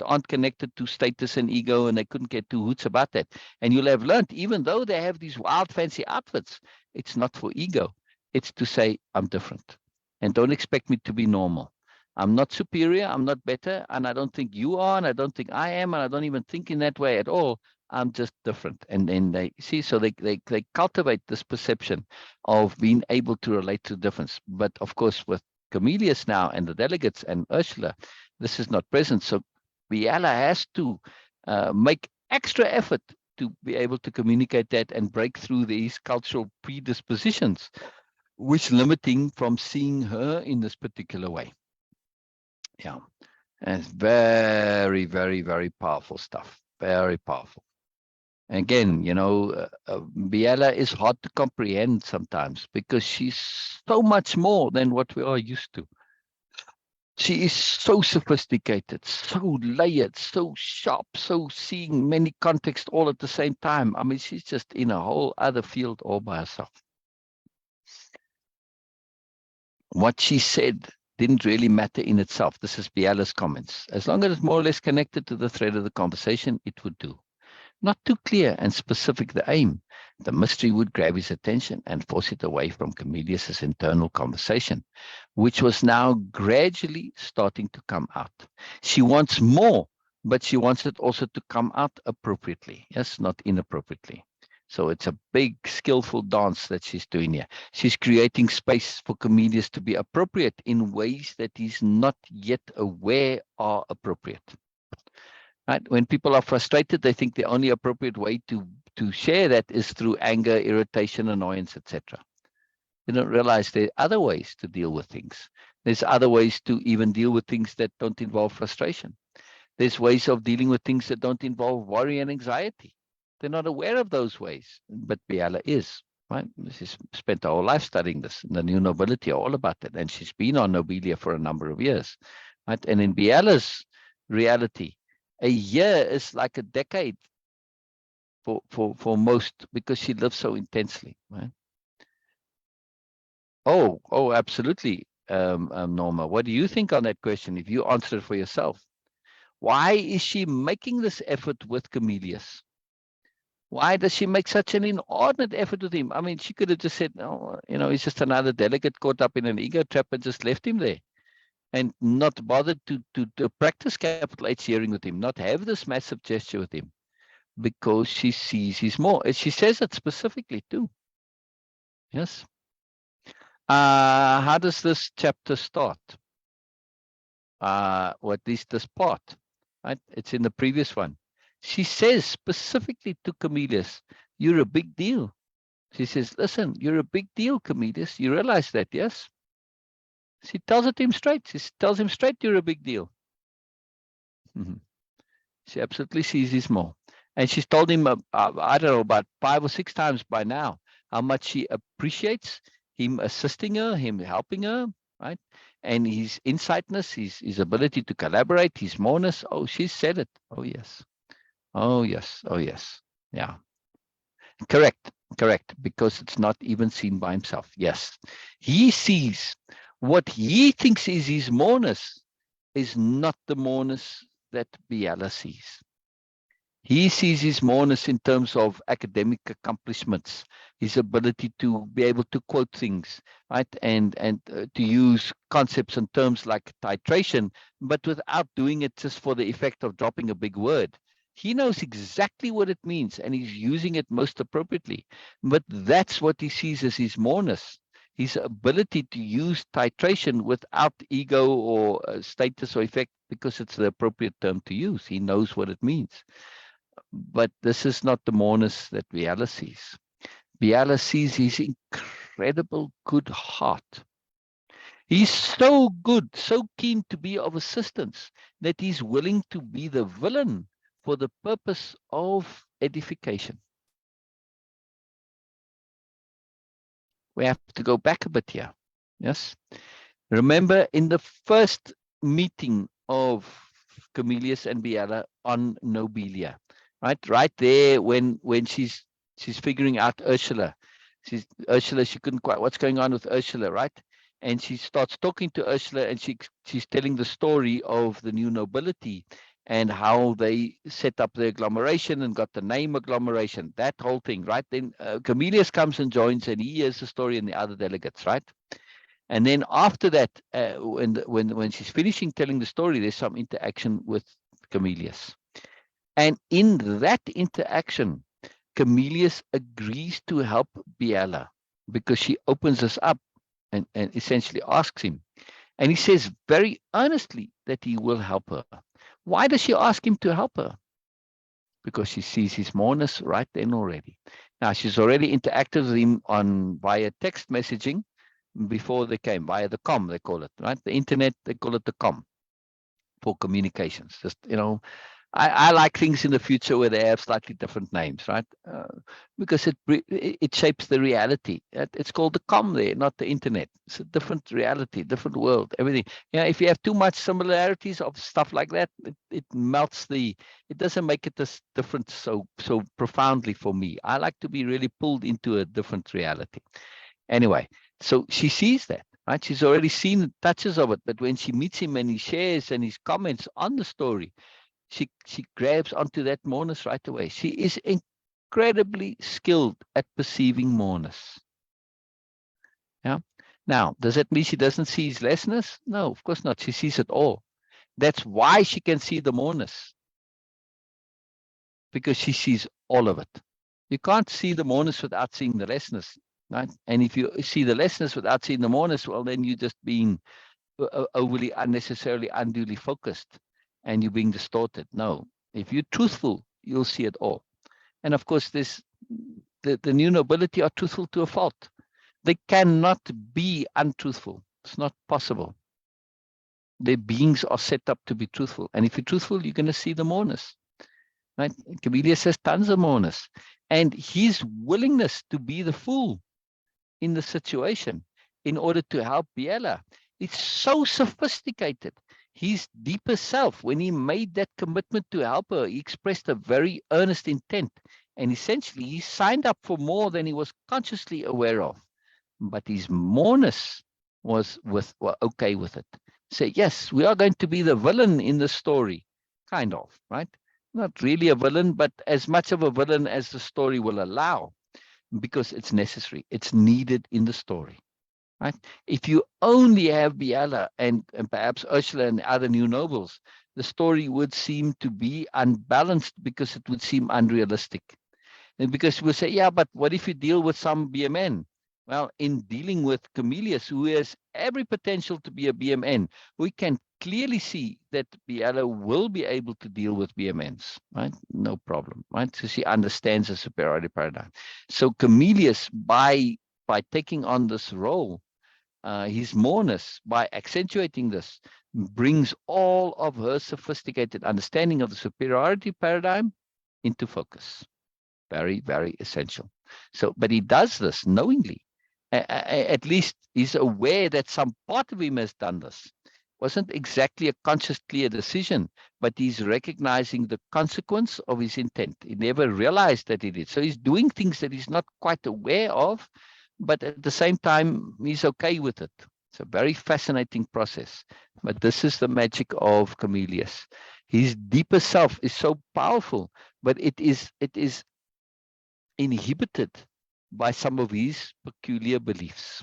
aren't connected to status and ego, and they couldn't get two hoots about that. And you'll have learned, even though they have these wild, fancy outfits, it's not for ego. It's to say, I'm different. And don't expect me to be normal. I'm not superior, I'm not better, and I don't think you are, and I don't think I am, and I don't even think in that way at all. I'm just different. And then they see, so they cultivate this perception of being able to relate to difference. But of course, with Comelius now and the delegates and Ursula, this is not present. So Biella has to make extra effort to be able to communicate that and break through these cultural predispositions, which limiting from seeing her in this particular way. Yeah. And it's very, very, very powerful stuff. Very powerful. Again, Biella is hard to comprehend sometimes because she's so much more than what we are used to. She is so sophisticated, so layered, so sharp, so seeing many contexts all at the same time. I mean, she's just in a whole other field all by herself. What she said didn't really matter in itself. This is Biella's comments. As long as it's more or less connected to the thread of the conversation, it would do. Not too clear and specific the aim. The mystery would grab his attention and force it away from Comelius's internal conversation, which was now gradually starting to come out. She wants more, but she wants it also to come out appropriately. Yes, not inappropriately. So it's a big, skillful dance that she's doing here. She's creating space for Comelius to be appropriate in ways that he's not yet aware are appropriate. Right? When people are frustrated, they think the only appropriate way to share that is through anger, irritation, annoyance, etc. They don't realize there are other ways to deal with things. There's other ways to even deal with things that don't involve frustration. There's ways of dealing with things that don't involve worry and anxiety. They're not aware of those ways, but Biella is. Right? She's spent her whole life studying this, and the new nobility are all about it. And she's been on Nobelia for a number of years. Right? And in Biella's reality, a year is like a decade for most, because she lives so intensely, right? Oh, absolutely, Norma. What do you think on that question, if you answer it for yourself? Why is she making this effort with Comelius? Why does she make such an inordinate effort with him? I mean, she could have just said, no, he's just another delegate caught up in an ego trap, and just left him there, and not bothered to practice capital H hearing with him, not have this massive gesture with him, because she sees he's more. And she says it specifically too. Yes. How does this chapter start? What is this part? Right? It's in the previous one. She says specifically to Comelius, you're a big deal. She says, listen, you're a big deal, Comelius. You realize that, yes? She tells it to him straight. She tells him straight, you're a big deal. She absolutely sees this more. And she's told him, I don't know, about 5 or 6 times by now, how much she appreciates him assisting her, him helping her, right? And his insightness, his ability to collaborate, his moreness. Oh, she's said it. Oh, yes. Oh, yes. Oh, yes. Yeah. Correct. Because it's not even seen by himself. Yes. He sees what he thinks is his moreness is not the moreness that Biella sees. He sees his moreness in terms of academic accomplishments, his ability to be able to quote things, right, and to use concepts and terms like titration, but without doing it just for the effect of dropping a big word. He knows exactly what it means, and he's using it most appropriately. But that's what he sees as his moreness. His ability to use titration without ego or status or effect, because it's the appropriate term to use. He knows what it means. But this is not the moreness that Biella sees. Biella sees his incredible good heart. He's so good, so keen to be of assistance, that he's willing to be the villain for the purpose of edification. We have to go back a bit here. Yes. Remember, in the first meeting of Comelius and Biella on Nobelia, right there, when she's figuring out Ursula, she couldn't quite, what's going on with Ursula, right? And she starts talking to Ursula, and she's telling the story of the new nobility and how they set up the agglomeration and got the name agglomeration, that whole thing, right? Then Comelius comes and joins, and he hears the story, and the other delegates, right? And then after that, when she's finishing telling the story, there's some interaction with Comelius. And in that interaction, Comelius agrees to help Biella because she opens us up and essentially asks him. And he says very earnestly that he will help her. Why does she ask him to help her? Because she sees his moreness right then already. Now, she's already interacted with him via text messaging before they came, via the com, they call it, right? The internet, they call it the com for communications. Just, I like things in the future where they have slightly different names, right? Because it shapes the reality. It's called the com there, not the internet. It's a different reality, different world, everything. If you have too much similarities of stuff like that, it melts it doesn't make it this different so profoundly for me. I like to be really pulled into a different reality. Anyway, so she sees that. Right? She's already seen touches of it, but when she meets him and he shares and his comments on the story, she grabs onto that moreness right away. She is incredibly skilled at perceiving moreness. Yeah. Now, does that mean she doesn't see his lessness? No, of course not. She sees it all. That's why she can see the moreness, because she sees all of it. You can't see the moreness without seeing the lessness, right? And if you see the lessness without seeing the moreness, well, then you're just being overly, unnecessarily, unduly focused, and you're being distorted. No, if you're truthful, you'll see it all. And of course, the new nobility are truthful to a fault. They cannot be untruthful. It's not possible. Their beings are set up to be truthful. And if you're truthful, you're going to see the moreness. Right? Comelius says tons of moreness. And his willingness to be the fool in the situation in order to help Biella, it's so sophisticated. His deeper self, when he made that commitment to help her, he expressed a very earnest intent. And essentially, he signed up for more than he was consciously aware of. But his moreness was okay with it. Say, yes, we are going to be the villain in the story, kind of, right? Not really a villain, but as much of a villain as the story will allow, because it's necessary. It's needed in the story. Right? If you only have Biella and perhaps Ursula and other new nobles, the story would seem to be unbalanced because it would seem unrealistic. And because we'll say, yeah, but what if you deal with some BMN? Well, in dealing with Comelius, who has every potential to be a BMN, we can clearly see that Biella will be able to deal with BMNs, right? No problem, right? So she understands the superiority paradigm. So Comelius, by taking on this role, his moreness, by accentuating this, brings all of her sophisticated understanding of the superiority paradigm into focus. Very, very essential. So, but he does this knowingly. At least he's aware that some part of him has done this. Wasn't exactly a conscious, clear decision, but he's recognizing the consequence of his intent. He never realized that he did. So he's doing things that he's not quite aware of, but at the same time, he's okay with it. It's a very fascinating process. But this is the magic of Comelius. His deeper self is so powerful, but it is inhibited by some of his peculiar beliefs.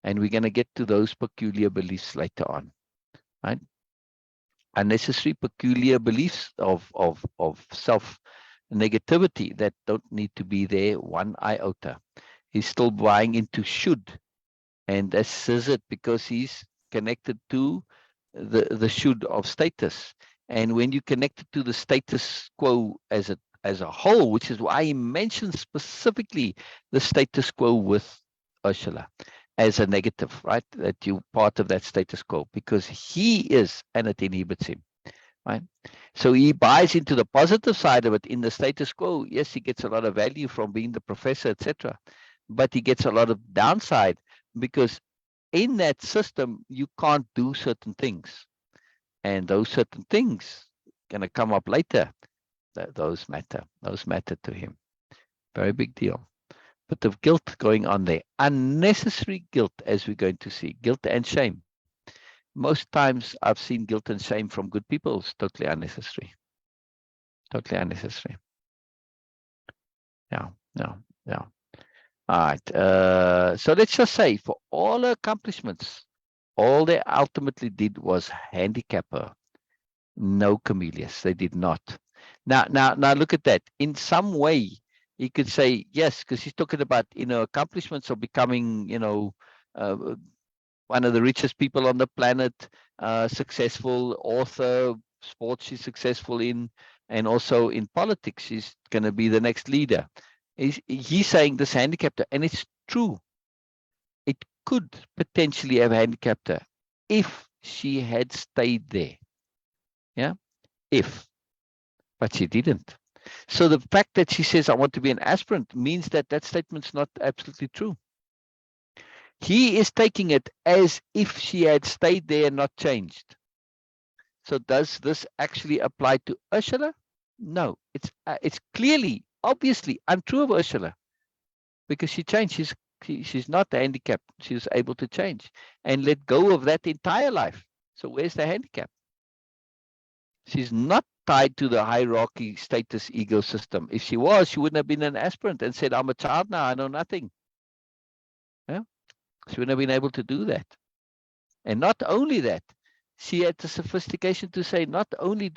And we're going to get to those peculiar beliefs later on, right? Unnecessary peculiar beliefs of self-negativity that don't need to be there one iota. He's still buying into should. And that says it because he's connected to the should of status. And when you connect it to the status quo as a whole, which is why he mentions specifically the status quo with Ursula as a negative, right? That you're part of that status quo because he is, and it inhibits him, right? So he buys into the positive side of it in the status quo. Yes, he gets a lot of value from being the professor, etc. But he gets a lot of downside because in that system, you can't do certain things. And those certain things going to come up later. Those matter to him. Very big deal. But the guilt going on there, unnecessary guilt, as we're going to see, guilt and shame. Most times I've seen guilt and shame from good people. It's totally unnecessary. Totally unnecessary. Yeah. All right. So let's just say for all her accomplishments, all they ultimately did was handicap her. No, Comelius, they did not. Now, look at that. In some way, you could say yes, because he's talking about accomplishments of becoming one of the richest people on the planet, successful author, sports she's successful in, and also in politics, she's going to be the next leader. He's saying this handicapped her, and it's true. It could potentially have handicapped her if she had stayed there. Yeah, but she didn't. So the fact that she says, I want to be an aspirant, means that that statement's not absolutely true. He is taking it as if she had stayed there and not changed. So does this actually apply to Ursula? No, it's clearly, obviously untrue of Ursula, because she changed. She's not handicapped. She was able to change and let go of that entire life. So where's the handicap? She's not tied to the hierarchy, status, ego system. If she was, she wouldn't have been an aspirant and said, I'm a child now, I know nothing. Yeah? She wouldn't have been able to do that. And not only that, she had the sophistication to say, not only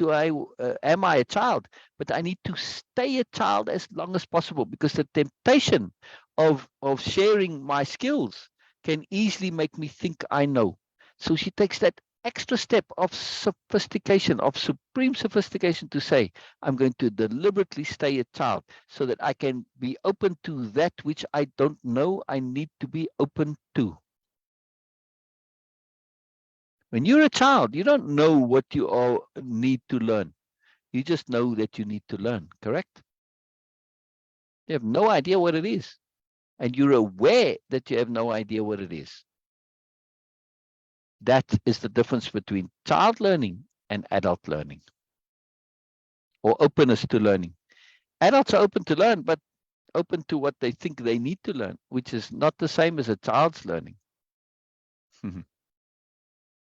am I a child, but I need to stay a child as long as possible, because the temptation of sharing my skills can easily make me think I know. So she takes that extra step of sophistication, of supreme sophistication, to say, I'm going to deliberately stay a child so that I can be open to that which I don't know I need to be open to. When you're a child, you don't know what you all need to learn. You just know that you need to learn, correct? You have no idea what it is. And you're aware that you have no idea what it is. That is the difference between child learning and adult learning, or openness to learning. Adults are open to learn, but open to what they think they need to learn, which is not the same as a child's learning.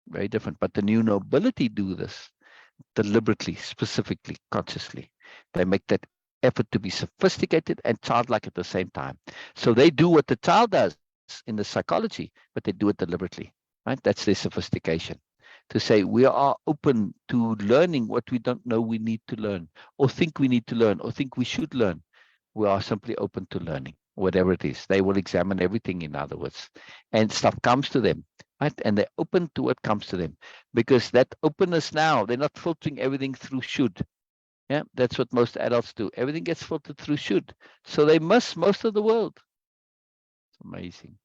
Very different. But the new nobility do this deliberately, specifically, consciously. They make that effort to be sophisticated and childlike at the same time. So they do what the child does in the psychology, but they do it deliberately, right? That's their sophistication. To say we are open to learning what we don't know we need to learn, or think we need to learn, or think we should learn. We are simply open to learning, whatever it is. They will examine everything, in other words, and stuff comes to them, right? And they're open to what comes to them, because that openness now, they're not filtering everything through should. Yeah, that's what most adults do. Everything gets filtered through should. So they miss most of the world. It's amazing.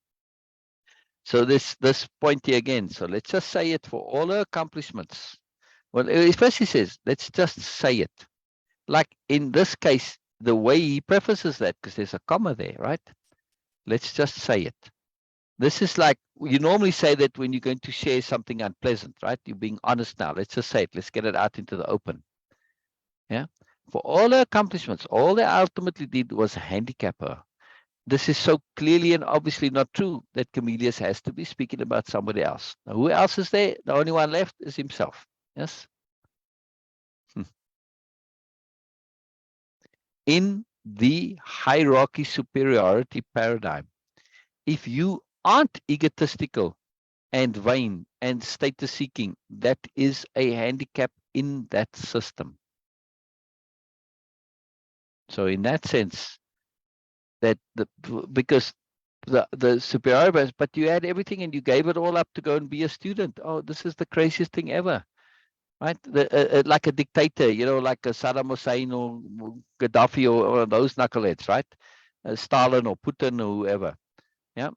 So this point here again. So let's just say it for all her accomplishments. Well, first he says, let's just say it. Like in this case, the way he prefaces that, because there's a comma there, right? Let's just say it. This is like, you normally say that when you're going to share something unpleasant, right? You're being honest now. Let's just say it. Let's get it out into the open. Yeah. For all her accomplishments, all they ultimately did was handicap her. This is so clearly and obviously not true that Comelius has to be speaking about somebody else. Now, who else is there? The only one left is himself. Yes. In the hierarchy superiority paradigm, if you aren't egotistical and vain and status seeking, that is a handicap in that system. So in that sense, that because the superior, but you had everything and you gave it all up to go and be a student. Oh, this is the craziest thing ever, right? Like a dictator, like a Saddam Hussein or Gaddafi or those knuckleheads, right? Stalin or Putin or whoever. Yeah,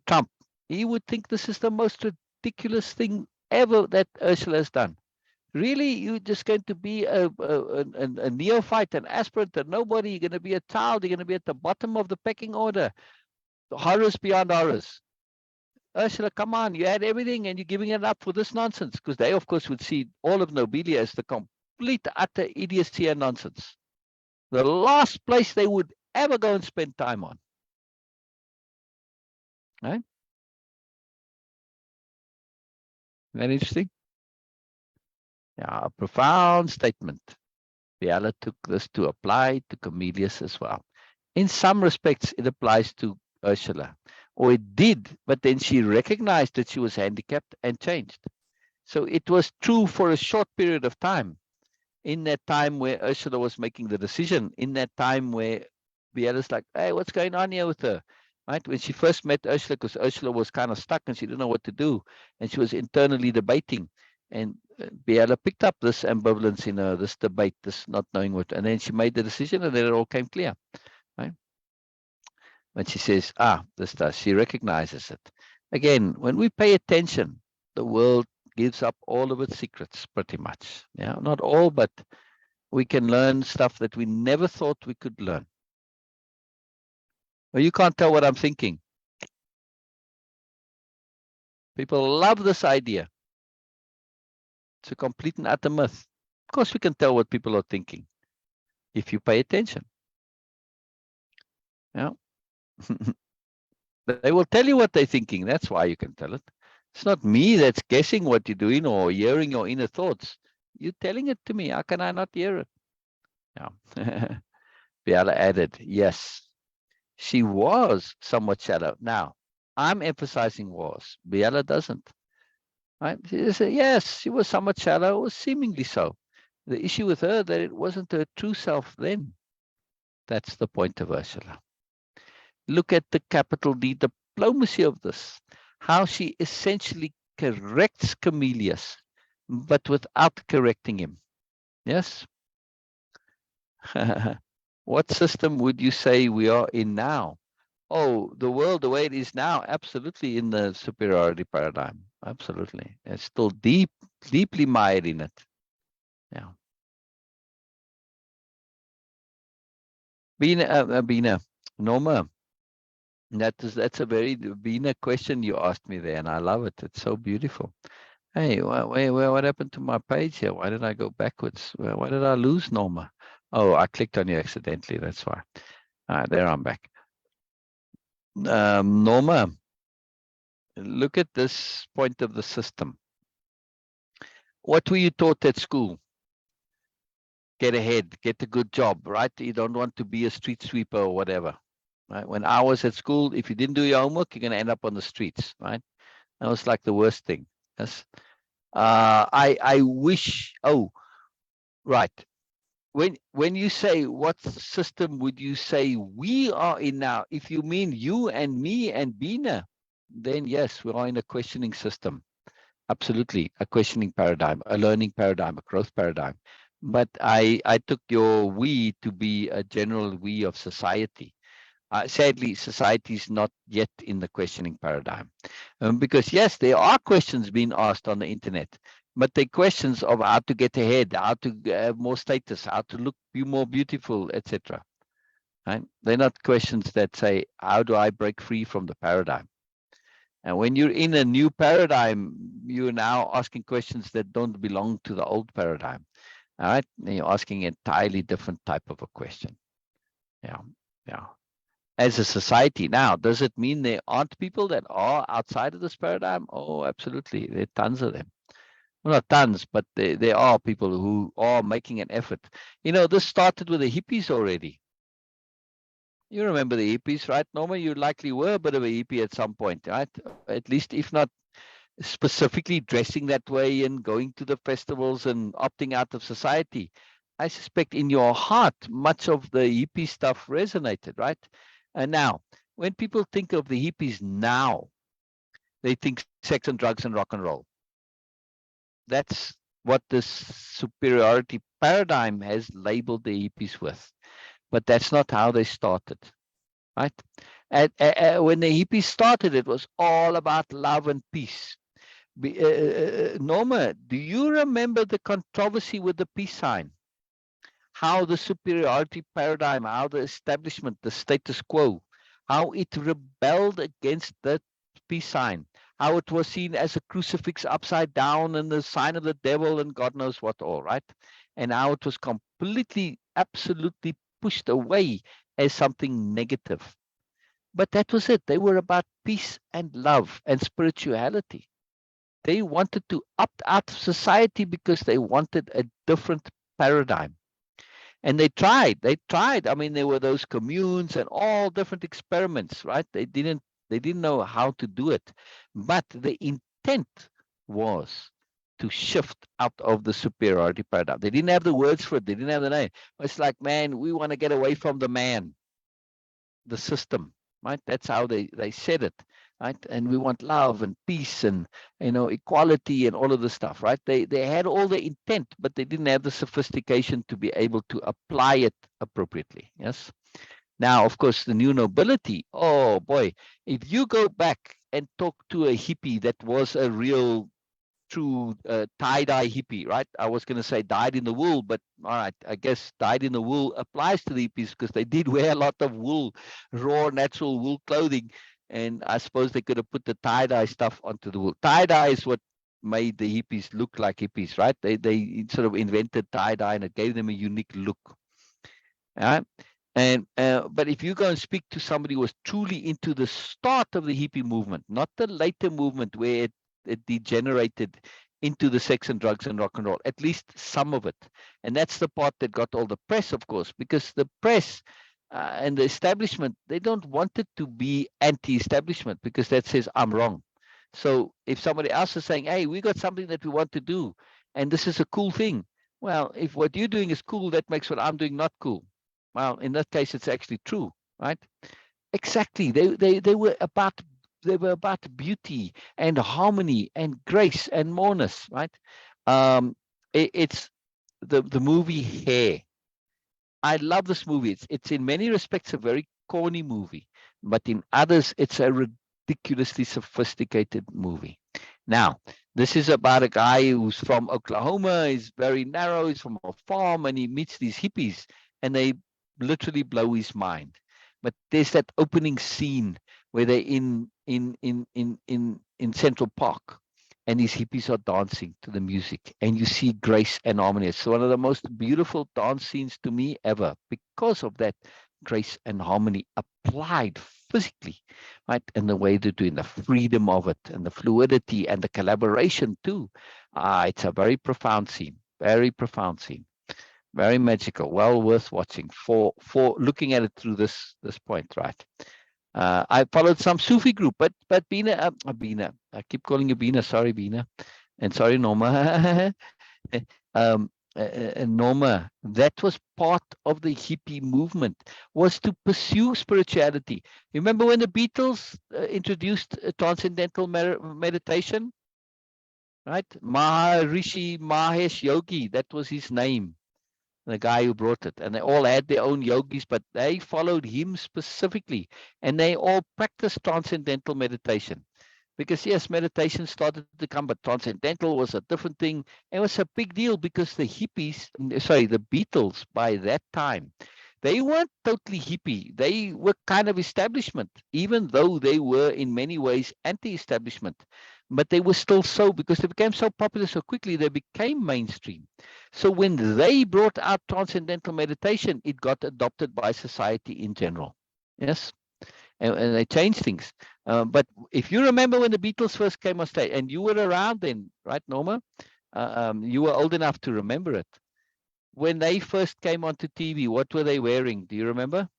Trump. He would think this is the most ridiculous thing ever that Ursula has done. Really, you're just going to be a neophyte, an aspirant, a nobody. You're going to be a child. You're going to be at the bottom of the pecking order. The horrors beyond horrors. Ursula, come on, you had everything and you're giving it up for this nonsense. Because they, of course, would see all of Nobelia as the complete, utter idiocy and nonsense. The last place they would ever go and spend time on. Right? Very interesting. Yeah, a profound statement. Biella took this to apply to Comelius as well. In some respects, it applies to Ursula, or it did, but then she recognized that she was handicapped and changed. So it was true for a short period of time. in that time where Ursula was making the decision, in that time where Biella's like, hey, what's going on here with her? Right? When she first met Ursula, because Ursula was kind of stuck and she didn't know what to do, and she was internally debating. And Biella picked up this ambivalence in her, this debate, this not knowing what, and then she made the decision, and then it all came clear. Right? When she says, this does, she recognizes it. Again, when we pay attention, the world gives up all of its secrets, pretty much. Yeah, not all, but we can learn stuff that we never thought we could learn. Well, you can't tell what I'm thinking. People love this idea. It's a complete and utter myth. Of course, we can tell what people are thinking if you pay attention. Yeah. They will tell you what they're thinking. That's why you can tell it. It's not me that's guessing what you're doing or hearing your inner thoughts. You're telling it to me. How can I not hear it? Yeah. Biella added, yes, she was somewhat shallow. Now, I'm emphasizing was. Biella doesn't. Right? She said, yes, she was somewhat shallow, or seemingly so. The issue with her that it wasn't her true self then. That's the point of Ursula. Look at the capital D diplomacy of this. How she essentially corrects Comelius, but without correcting him. Yes? What system would you say we are in now? Oh, the world the way it is now, absolutely in the superiority paradigm. Absolutely. It's still deeply mired in it. Yeah. Bina, Norma, that's a very Bina question you asked me there, and I love it. It's so beautiful. Hey, what happened to my page here? Why did I go backwards? Why did I lose Norma? Oh, I clicked on you accidentally. That's why. All right, there I'm back. Norma, look at this point of the system. What were you taught at school? Get ahead, get a good job, right? You don't want to be a street sweeper or whatever. Right? When I was at school, if you didn't do your homework, you're going to end up on the streets, right? That was like the worst thing. Yes. I wish. Oh, right. When you say what system would you say we are in now? If you mean you and me and Bina, then yes, we are in a questioning system. Absolutely, a questioning paradigm, a learning paradigm, a growth paradigm. But I took your we to be a general we of society. Sadly, society is not yet in the questioning paradigm. Because yes, there are questions being asked on the internet, but they're questions of how to get ahead, how to have more status, how to look be more beautiful, etc. Right? They're not questions that say, how do I break free from the paradigm? And when you're in a new paradigm, you're now asking questions that don't belong to the old paradigm. All right. And you're asking an entirely different type of a question. Yeah. Yeah. As a society. Now, does it mean there aren't people that are outside of this paradigm? Oh, absolutely. There are tons of them. Well, not tons, but there are people who are making an effort. You know, this started with the hippies already. You remember the hippies, right, Norma? You likely were a bit of a hippie at some point, right? At least, if not specifically dressing that way and going to the festivals and opting out of society. I suspect in your heart, much of the hippie stuff resonated, right? And now, when people think of the hippies now, they think sex and drugs and rock and roll. That's what this superiority paradigm has labeled the hippies with. But that's not how they started, right? When the hippies started, it was all about love and peace. Norma, do you remember the controversy with the peace sign? How the superiority paradigm, how the establishment, the status quo, how it rebelled against that peace sign, how it was seen as a crucifix upside down and the sign of the devil and God knows what all, right? And how it was completely, absolutely pushed away as something negative. But that was it. They were about peace and love and spirituality. They wanted to opt out of society because they wanted a different paradigm. And they tried. I mean, there were those communes and all different experiments, right? They didn't know how to do it. But the intent was to shift out of the superiority paradigm. They didn't have the words for it. They didn't have the name. It's like, man, we want to get away from the man, the system, right? That's how they said it, right? And we want love and peace and, equality and all of this stuff, right? They had all the intent, but they didn't have the sophistication to be able to apply it appropriately. Yes. Now, of course, the new nobility, oh boy, if you go back and talk to a hippie that was a real true tie-dye hippie, right? I was going to say dyed in the wool, but all right, I guess dyed in the wool applies to the hippies because they did wear a lot of wool, raw, natural wool clothing. And I suppose they could have put the tie-dye stuff onto the wool. Tie-dye is what made the hippies look like hippies, right? They sort of invented tie-dye and it gave them a unique look. All right. And but if you go and speak to somebody who was truly into the start of the hippie movement, not the later movement where it degenerated into the sex and drugs and rock and roll, at least some of it. And that's the part that got all the press, of course, because the press and the establishment, they don't want it to be anti-establishment because that says I'm wrong. So if somebody else is saying, hey, we got something that we want to do, and this is a cool thing. Well, if what you're doing is cool, that makes what I'm doing not cool. Well, in that case, it's actually true, right? Exactly. They were about beauty and harmony and grace and moreness, right? It's the movie Hair. I love this movie. It's in many respects a very corny movie, but in others, it's a ridiculously sophisticated movie. Now, this is about a guy who's from Oklahoma. He's very narrow. He's from a farm, and he meets these hippies, and they literally blow his mind. But there's that opening scene where they're in Central Park, and these hippies are dancing to the music, and you see grace and harmony. It's one of the most beautiful dance scenes to me ever because of that grace and harmony applied physically, right? And the way they're doing the freedom of it and the fluidity and the collaboration too. It's a very profound scene, very very magical, well worth watching for looking at it through this point, right? I followed some Sufi group, but Bina, Bina, I keep calling you Bina. Sorry, Bina, and sorry, Norma. Norma, that was part of the hippie movement, was to pursue spirituality. Remember when the Beatles introduced transcendental meditation, right? Maharishi Mahesh Yogi, that was his name, the guy who brought it. And they all had their own yogis, but they followed him specifically. And they all practiced transcendental meditation. Because yes, meditation started to come, but transcendental was a different thing. It was a big deal because the Beatles by that time, they weren't totally hippie. They were kind of establishment, even though they were in many ways anti-establishment. But they were still so, because they became so popular so quickly, they became mainstream. So when they brought out transcendental meditation, it got adopted by society in general. Yes. And they changed things. But if you remember when the Beatles first came on stage, and you were around then, right, Norma? You were old enough to remember it. When they first came onto TV, what were they wearing? Do you remember?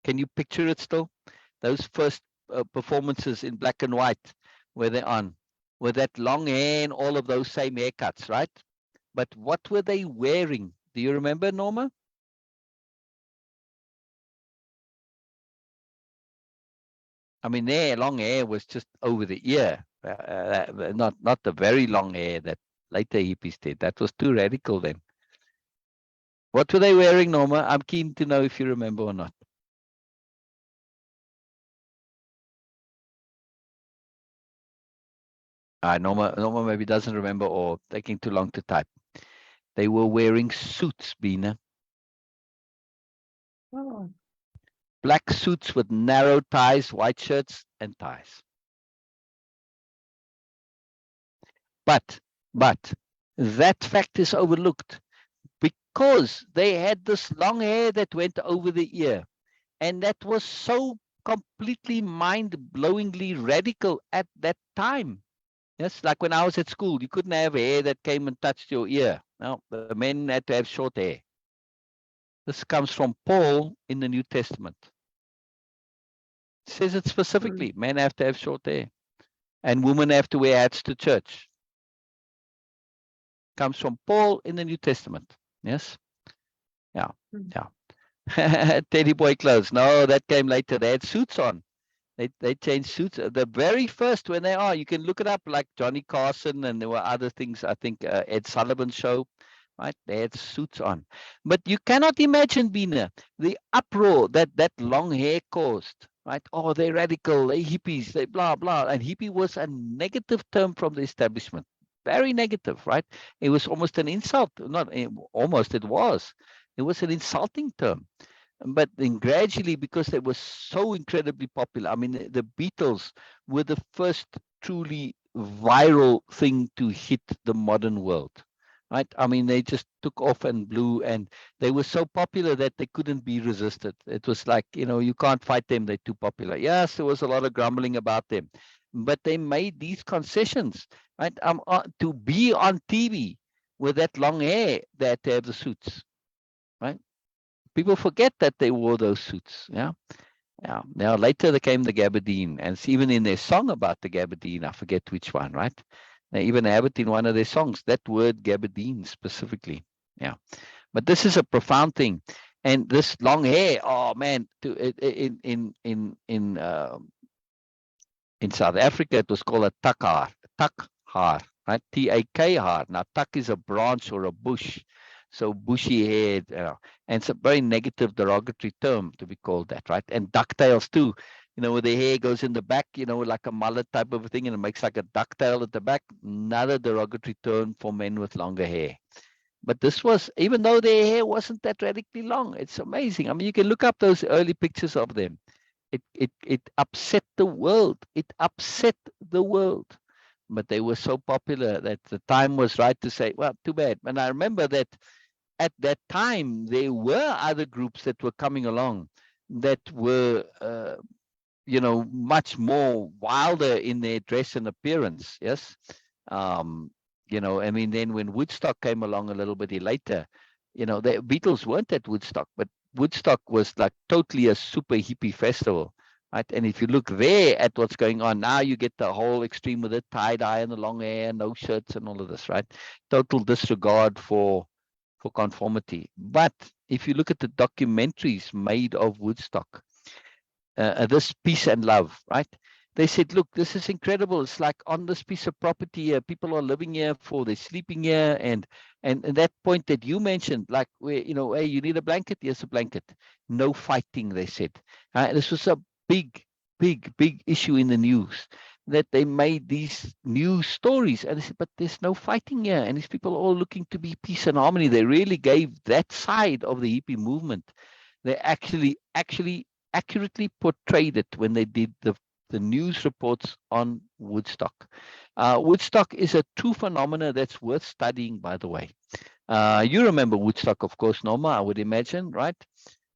Can you picture it still? Those first performances in black and white, were they on? With that long hair and all of those same haircuts, right? But what were they wearing? Do you remember, Norma? I mean, their long hair was just over the ear, not the very long hair that later hippies did. That was too radical then. What were they wearing, Norma? I'm keen to know if you remember or not. Norma maybe doesn't remember or taking too long to type. They were wearing suits, Bina. Oh. Black suits with narrow ties, white shirts, and ties. But that fact is overlooked because they had this long hair that went over the ear. And that was so completely mind-blowingly radical at that time. Yes, like when I was at school, you couldn't have hair that came and touched your ear. No, the men had to have short hair. This comes from Paul in the New Testament. It says it specifically, men have to have short hair. and women have to wear hats to church. Comes from Paul in the New Testament. Yes. Yeah. Yeah. Teddy boy clothes. No, that came later. They had suits on. They changed suits. The very first when they are, you can look it up, like Johnny Carson, and there were other things. I think Ed Sullivan's show, right? They had suits on. But you cannot imagine, Bina, the uproar that long hair caused, right? Oh, they're radical, they hippies, they blah blah. And hippie was a negative term from the establishment. Very negative, right? It was almost an insult. Not almost, it was. It was an insulting term. But then gradually, because they were so incredibly popular, I mean, the Beatles were the first truly viral thing to hit the modern world, right? I mean, they just took off and blew, and they were so popular that they couldn't be resisted. It was like, you can't fight them, they're too popular. Yes, there was a lot of grumbling about them, but they made these concessions, right? To be on TV with that long hair, they had to have the suits, right? People forget that they wore those suits. Yeah. Yeah. Now later there came the gabardine, and it's even in their song about the gabardine, I forget which one, right? They even have it in one of their songs, that word gabardine specifically. Yeah. But this is a profound thing. And this long hair, oh man, in South Africa it was called a takhar, right? T-A-K-R. Now tak is a branch or a bush. So bushy haired, and it's a very negative, derogatory term to be called that, right? And ducktails too, where the hair goes in the back, like a mullet type of a thing, and it makes like a ducktail at the back. Another derogatory term for men with longer hair. But this was, even though their hair wasn't that radically long, it's amazing. I mean, you can look up those early pictures of them. It upset the world. It upset the world. But they were so popular that the time was right to say, well, too bad. And I remember that at that time, there were other groups that were coming along that were, much more wilder in their dress and appearance. Yes. I mean, then when Woodstock came along a little bit later, the Beatles weren't at Woodstock, but Woodstock was like totally a super hippie festival. Right. And if you look there at what's going on now, you get the whole extreme with the tie-dye and the long hair and no shirts and all of this, right? Total disregard for conformity. But if you look at the documentaries made of Woodstock, this peace and love, right? They said, look, this is incredible. It's like on this piece of property, people are living here, they're sleeping here. And that point that you mentioned, like where, hey, you need a blanket? Yes, a blanket. No fighting, they said. This was a big, big, big issue in the news, that they made these news stories. And they said, but there's no fighting here. And these people are all looking to be peace and harmony. They really gave that side of the hippie movement. They actually accurately portrayed it when they did the news reports on Woodstock. Woodstock is a true phenomena that's worth studying, by the way. You remember Woodstock, of course, Norma, I would imagine, right?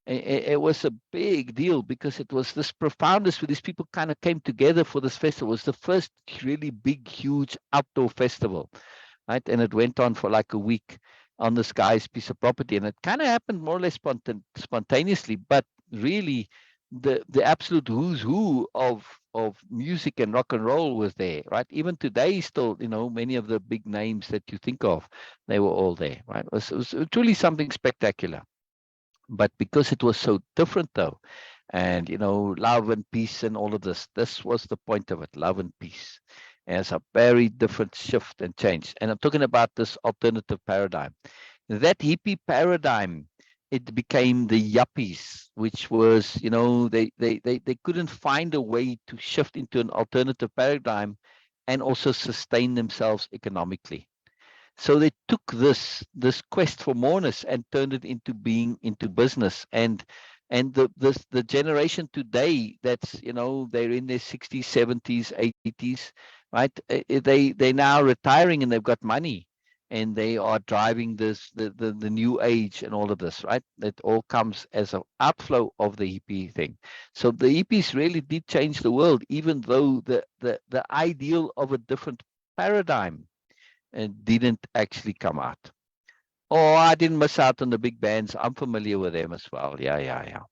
It was a big deal because it was this profoundness where these people kind of came together for this festival. It was the first really big, huge outdoor festival, right? And it went on for like a week on this guy's piece of property. And it kind of happened more or less spontaneously, but really the absolute who's who of music and rock and roll was there, right? Even today, still, many of the big names that you think of, they were all there, right? It was truly something spectacular. But because it was so different, though, and love and peace and all of this was the point of it, love and peace. And it's a very different shift and change. And I'm talking about this alternative paradigm. That hippie paradigm, it became the yuppies, which was, they couldn't find a way to shift into an alternative paradigm and also sustain themselves economically. So they took this quest for moreness and turned it into business. And the generation today that's, they're in their 60s, 70s, 80s, right? They're now retiring and they've got money, and they are driving the new age and all of this, right? It all comes as an outflow of the hippie thing. So the hippies really did change the world, even though the ideal of a different paradigm and didn't actually come out. Oh, I didn't miss out on the big bands. I'm familiar with them as well. Yeah.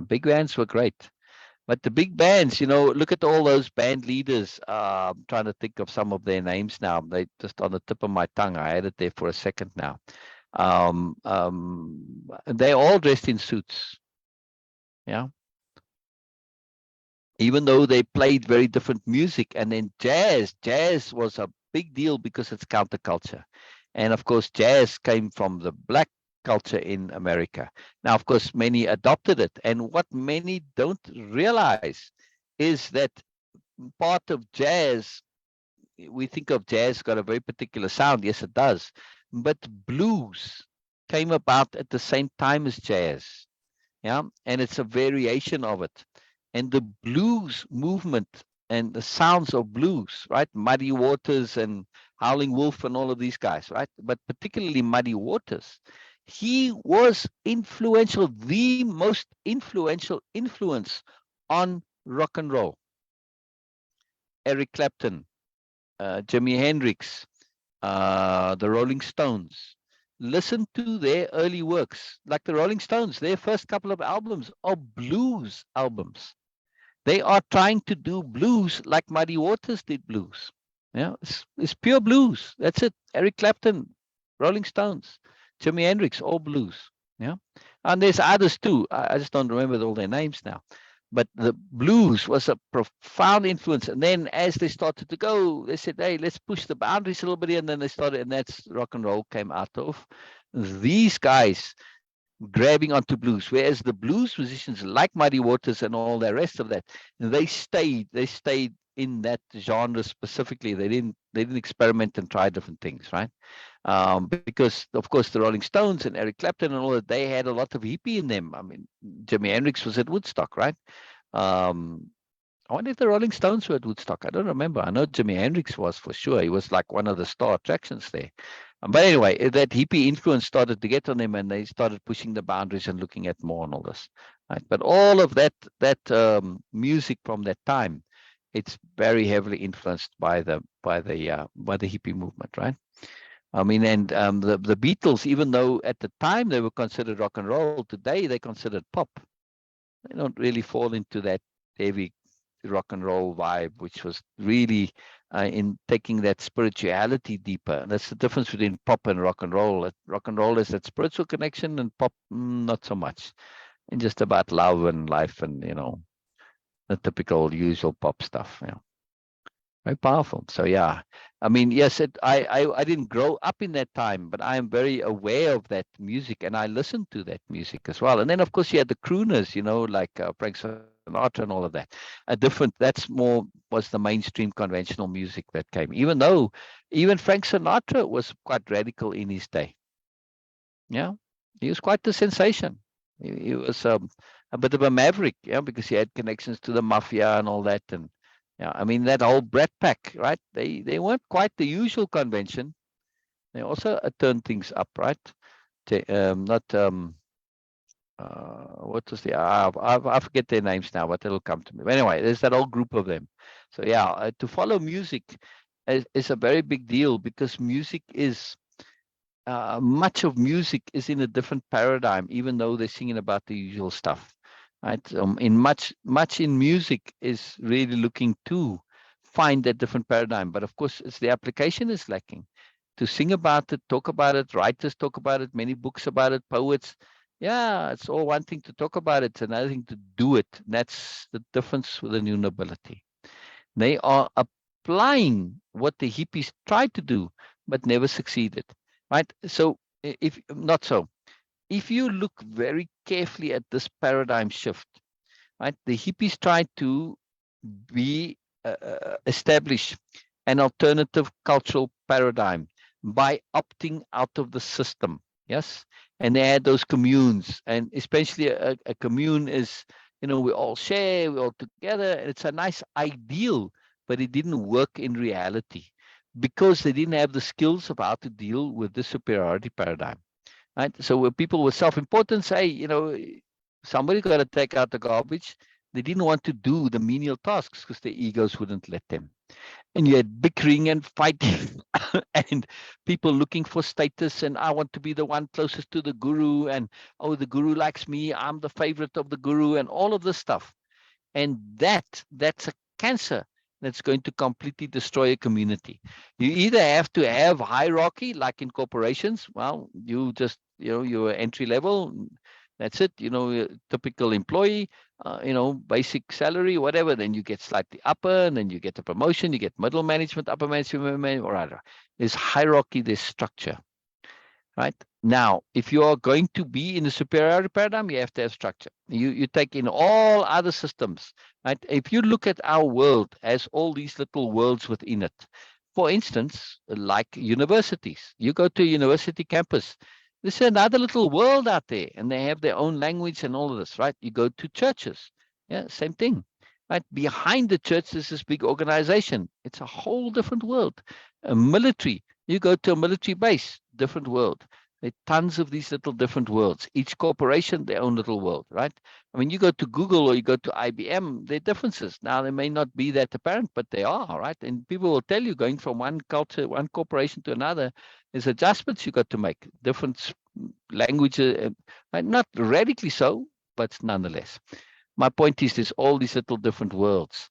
Big bands were great. But the big bands, look at all those band leaders. I'm trying to think of some of their names now. They just on the tip of my tongue. I had it there for a second now. They're all dressed in suits. Yeah. Even though they played very different music. And then jazz was a big deal because it's counterculture. And of course, jazz came from the black culture in America. Now, of course, many adopted it. And what many don't realize is that part of jazz, we think of jazz got a very particular sound. Yes, it does. But blues came about at the same time as jazz. Yeah. And it's a variation of it. And the blues movement and the sounds of blues, right? Muddy Waters and Howling Wolf and all of these guys, right? But particularly Muddy Waters. He was influential, the most influential influence on rock and roll. Eric Clapton, Jimi Hendrix, the Rolling Stones. Listen to their early works, like the Rolling Stones. Their first couple of albums are blues albums. They are trying to do blues like Muddy Waters did blues. Yeah, it's pure blues. That's it. Eric Clapton, Rolling Stones, Jimi Hendrix, all blues. Yeah, and there's others too. I just don't remember all their names now. But the blues was a profound influence. And then as they started to go, they said, hey, let's push the boundaries a little bit. And then they started, and that's rock and roll came out of these guys grabbing onto blues. Whereas the blues musicians like Muddy Waters and all the rest of that, they stayed in that genre specifically. They didn't experiment and try different things, right? Because of course the Rolling Stones and Eric Clapton and all that, they had a lot of hippie in them. I mean, Jimi Hendrix was at Woodstock, right? I wonder if the Rolling Stones were at Woodstock. I don't remember. I know Jimi Hendrix was for sure. He was like one of the star attractions there. But anyway, that hippie influence started to get on them, and they started pushing the boundaries and looking at more and all this. Right? But all of that music from that time, it's very heavily influenced by the hippie movement, right? I mean, and the Beatles, even though at the time they were considered rock and roll, today they're considered pop. They don't really fall into that heavy rock and roll vibe, which was really in taking that spirituality deeper. And that's the difference between pop and rock and roll. Rock and roll is that spiritual connection, and pop, not so much. And just about love and life and, the typical usual pop stuff. Very powerful. So yeah, I mean, yes, I didn't grow up in that time, but I am very aware of that music, and I listen to that music as well. And then of course you had the crooners, like Frank Sinatra and all of that. That's more was the mainstream conventional music that came. Even though even Frank Sinatra was quite radical in his day. Yeah, he was quite the sensation. He was a bit of a maverick, because he had connections to the mafia and all that, and. Yeah, I mean, that whole Brat Pack, right? They weren't quite the usual convention. They also turned things up, right? Not what was the I forget their names now, but it'll come to me. But anyway, there's that whole group of them. So yeah, to follow music is a very big deal, because music is much of music is in a different paradigm, even though they're singing about the usual stuff. Right? In much in music is really looking to find that different paradigm, but of course, it's the application is lacking. To sing about it, talk about it, writers talk about it, many books about it, poets. Yeah, it's all one thing to talk about it, it's another thing to do it. That's the difference with the new nobility. They are applying what the hippies tried to do, but never succeeded. Right? So, if not so, if you look very carefully at this paradigm shift, right, the hippies tried to establish an alternative cultural paradigm by opting out of the system. Yes, and they had those communes, and especially a commune is, we all share, we're all together, and it's a nice ideal, but it didn't work in reality because they didn't have the skills of how to deal with the superiority paradigm. Right? So where people with self-importance say, somebody got to take out the garbage, they didn't want to do the menial tasks because their egos wouldn't let them. And you had bickering and fighting and people looking for status, and I want to be the one closest to the guru, and the guru likes me, I'm the favorite of the guru, and all of this stuff. And that's a cancer that's going to completely destroy a community. You either have to have hierarchy, like in corporations. Well, you just, you're entry level. That's it. A typical employee, basic salary, whatever. Then you get slightly upper, and then you get a promotion. You get middle management, upper management, or other. There's hierarchy, there's structure. Right now, if you are going to be in the superiority paradigm, you have to have structure. You take in all other systems, right? If you look at our world as all these little worlds within it, for instance, like universities, you go to a university campus, there's another little world out there, and they have their own language and all of this, right? You go to churches, yeah, same thing, right? Behind the church, there's this big organization. It's a whole different world. A military, you go to a military base, different world. There are tons of these little different worlds. Each corporation, their own little world, right? I mean, you go to Google or you go to IBM, there are differences. Now, they may not be that apparent, but they are, right? And people will tell you, going from one culture, one corporation to another, there's adjustments you got to make, different languages, not radically so, but nonetheless. My point is, there's all these little different worlds.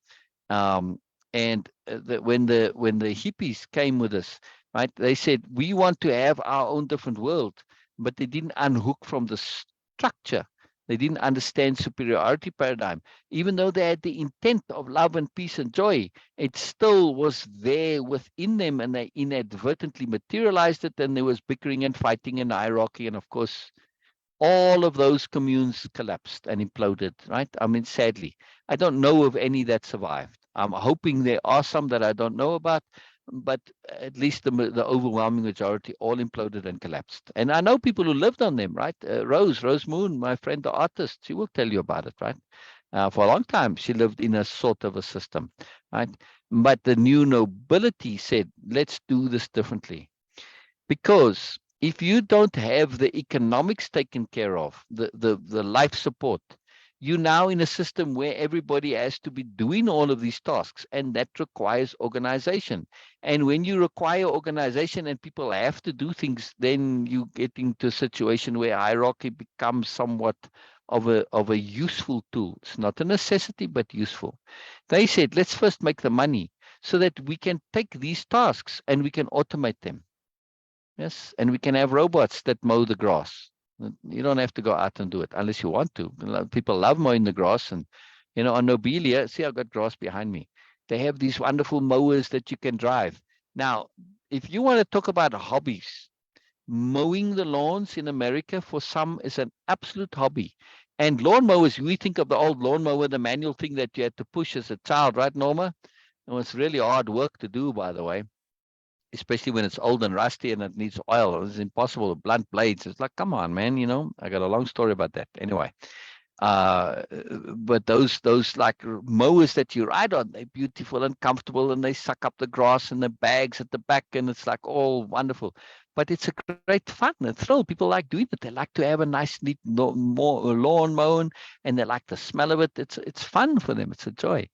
And when the hippies came with us, right, they said, we want to have our own different world, but they didn't unhook from the structure. They didn't understand superiority paradigm. Even though they had the intent of love and peace and joy, it still was there within them, and they inadvertently materialized it, and there was bickering and fighting and hierarchy, and of course, all of those communes collapsed and imploded, right? I mean, sadly, I don't know of any that survived. I'm hoping there are some that I don't know about, but at least the overwhelming majority all imploded and collapsed. And I know people who lived on them, right? Rose Moon, my friend, the artist, she will tell you about it, right? For a long time, she lived in a sort of a system, right? But the new nobility said, let's do this differently. Because if you don't have the economics taken care of, the life support, you're now in a system where everybody has to be doing all of these tasks, and that requires organization. And when you require organization and people have to do things, then you get into a situation where hierarchy becomes somewhat of a useful tool. It's not a necessity, but useful. They said, let's first make the money so that we can take these tasks and we can automate them. Yes, and we can have robots that mow the grass. You don't have to go out and do it unless you want to. People love mowing the grass, and on Nobelia, see, I've got grass behind me. They have these wonderful mowers that you can drive. Now, if you want to talk about hobbies, mowing the lawns in America for some is an absolute hobby. And lawn mowers, we think of the old lawn mower, the manual thing that you had to push as a child, right, Norma? It was really hard work to do, by the way, especially when it's old and rusty and it needs oil. It's impossible to blunt blades. It's like, come on, man, I got a long story about that. Anyway, but those like mowers that you ride on, they're beautiful and comfortable, and they suck up the grass and the bags at the back, and it's like all wonderful. But it's a great fun and thrill. People like doing it. They like to have a nice, neat lawn mown, and they like the smell of it. It's fun for them. It's a joy.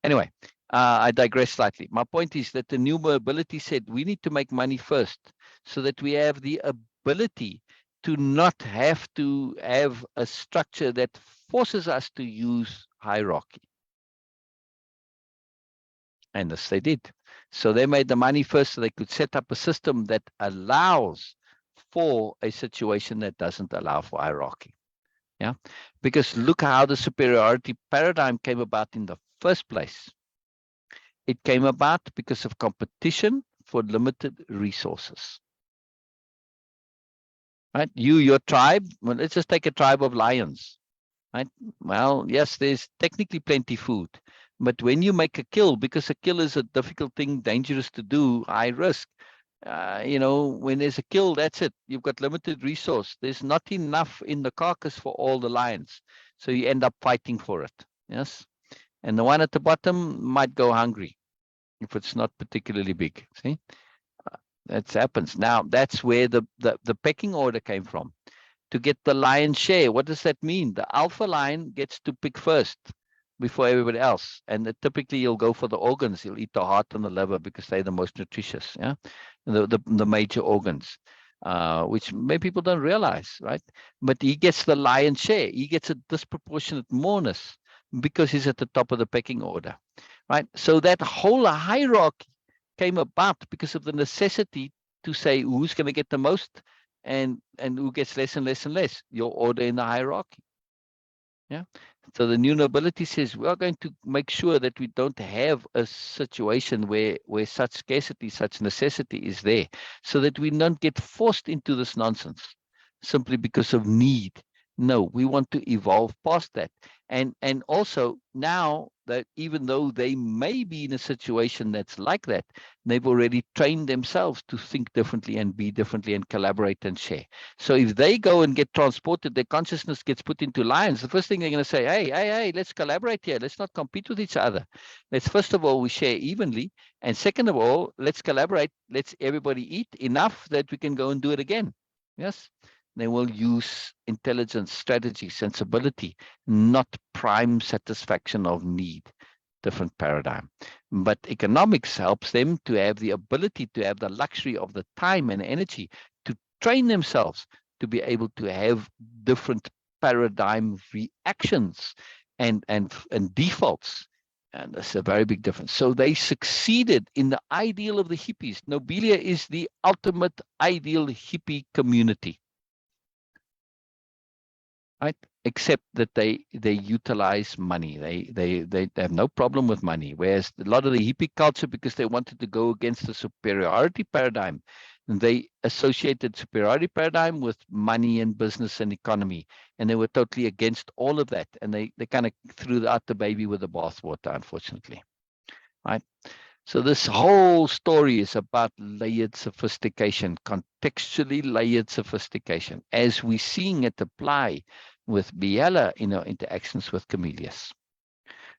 Anyway, I digress slightly. My point is that the new mobility said we need to make money first so that we have the ability to not have to have a structure that forces us to use hierarchy. And this they did. So they made the money first so they could set up a system that allows for a situation that doesn't allow for hierarchy. Yeah, because look how the superiority paradigm came about in the first place. It came about because of competition for limited resources. Right? Your tribe, well, let's just take a tribe of lions. Right? Well, yes, there's technically plenty food, but when you make a kill, because a kill is a difficult thing, dangerous to do, high risk, when there's a kill, that's it. You've got limited resource. There's not enough in the carcass for all the lions. So you end up fighting for it. Yes. And the one at the bottom might go hungry if it's not particularly big. See, that happens. Now, that's where the pecking order came from. To get the lion's share, what does that mean? The alpha lion gets to pick first before everybody else. And typically he'll go for the organs. He'll eat the heart and the liver because they're the most nutritious, yeah, the major organs, which many people don't realize, right? But he gets the lion's share. He gets a disproportionate moreness. because he's at the top of the pecking order, right? So that whole hierarchy came about because of the necessity to say who's going to get the most and who gets less and less and less, your order in the hierarchy. Yeah. So the new nobility says we are going to make sure that we don't have a situation where such scarcity, such necessity is there, so that we don't get forced into this nonsense simply because of need. No, we want to evolve past that. And also now that even though they may be in a situation that's like that, they've already trained themselves to think differently and be differently and collaborate and share. So if they go and get transported, their consciousness gets put into lines, the first thing they're going to say, hey, let's collaborate here. Let's not compete with each other. Let's, first of all, we share evenly. And second of all, let's collaborate. Let's everybody eat enough that we can go and do it again. Yes. They will use intelligence, strategy, sensibility, not prime satisfaction of need. Different paradigm. But economics helps them to have the ability, to have the luxury of the time and energy to train themselves to be able to have different paradigm reactions and defaults. And that's a very big difference. So they succeeded in the ideal of the hippies. Nobelia is the ultimate ideal hippie community. Right? Except that they utilize money. They have no problem with money. Whereas a lot of the hippie culture, because they wanted to go against the superiority paradigm, they associated superiority paradigm with money and business and economy, and they were totally against all of that. And they kind of threw out the baby with the bathwater, unfortunately. Right? So this whole story is about layered sophistication, contextually layered sophistication, as we're seeing it apply with Biella in our interactions with Comelius.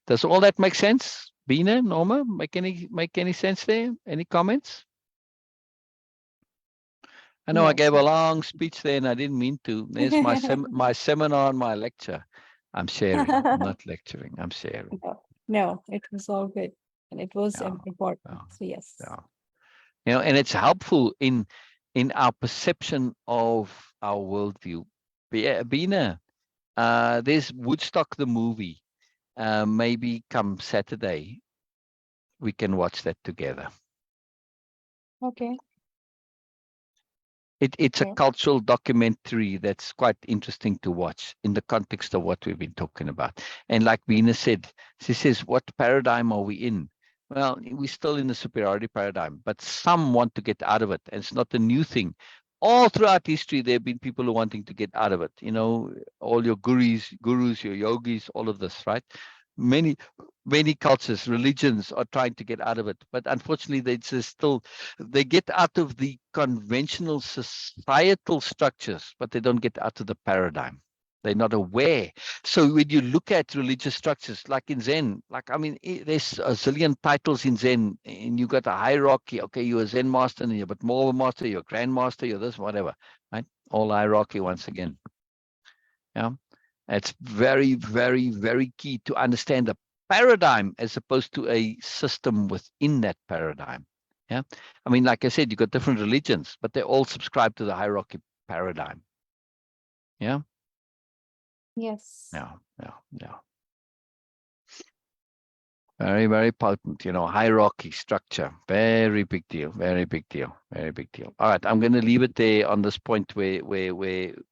Does all that make sense? Bina, Norma, make any sense there? Any comments? I know I Yes. gave a long speech there and I didn't mean to. There's my my seminar and my lecture. I'm sharing. I'm not lecturing. I'm sharing. No, it was all good. And it was Yeah, important. yeah, So yes. yeah. You know, and it's helpful in our perception of our worldview. Bina, there's Woodstock the movie. Maybe come Saturday, we can watch that together. Okay. It's a Sure. cultural documentary that's quite interesting to watch in the context of what we've been talking about. And like Bina said, she says, what paradigm are we in? Well, we're still in the superiority paradigm, but some want to get out of it. And it's not a new thing. All throughout history, there have been people who are wanting to get out of it. You know, all your gurus, your yogis, all of this, right? Many cultures, religions are trying to get out of it. But unfortunately, they get out of the conventional societal structures, but they don't get out of the paradigm. They're not aware. So when you look at religious structures, like in Zen, like, I mean, there's a zillion titles in Zen, and you got a hierarchy. Okay, you're a Zen master, and you're but more of a master, you're a grandmaster, you're this, whatever, right? All hierarchy once again. Yeah. It's very, very, very key to understand the paradigm as opposed to a system within that paradigm. Yeah. I mean, like I said, you've got different religions, but they all subscribe to the hierarchy paradigm. Yeah. Yes. Yeah. Yeah. Yeah. Very, very potent, you know, hierarchy structure. Very big deal. Very big deal. Very big deal. All right. I'm going to leave it there on this point where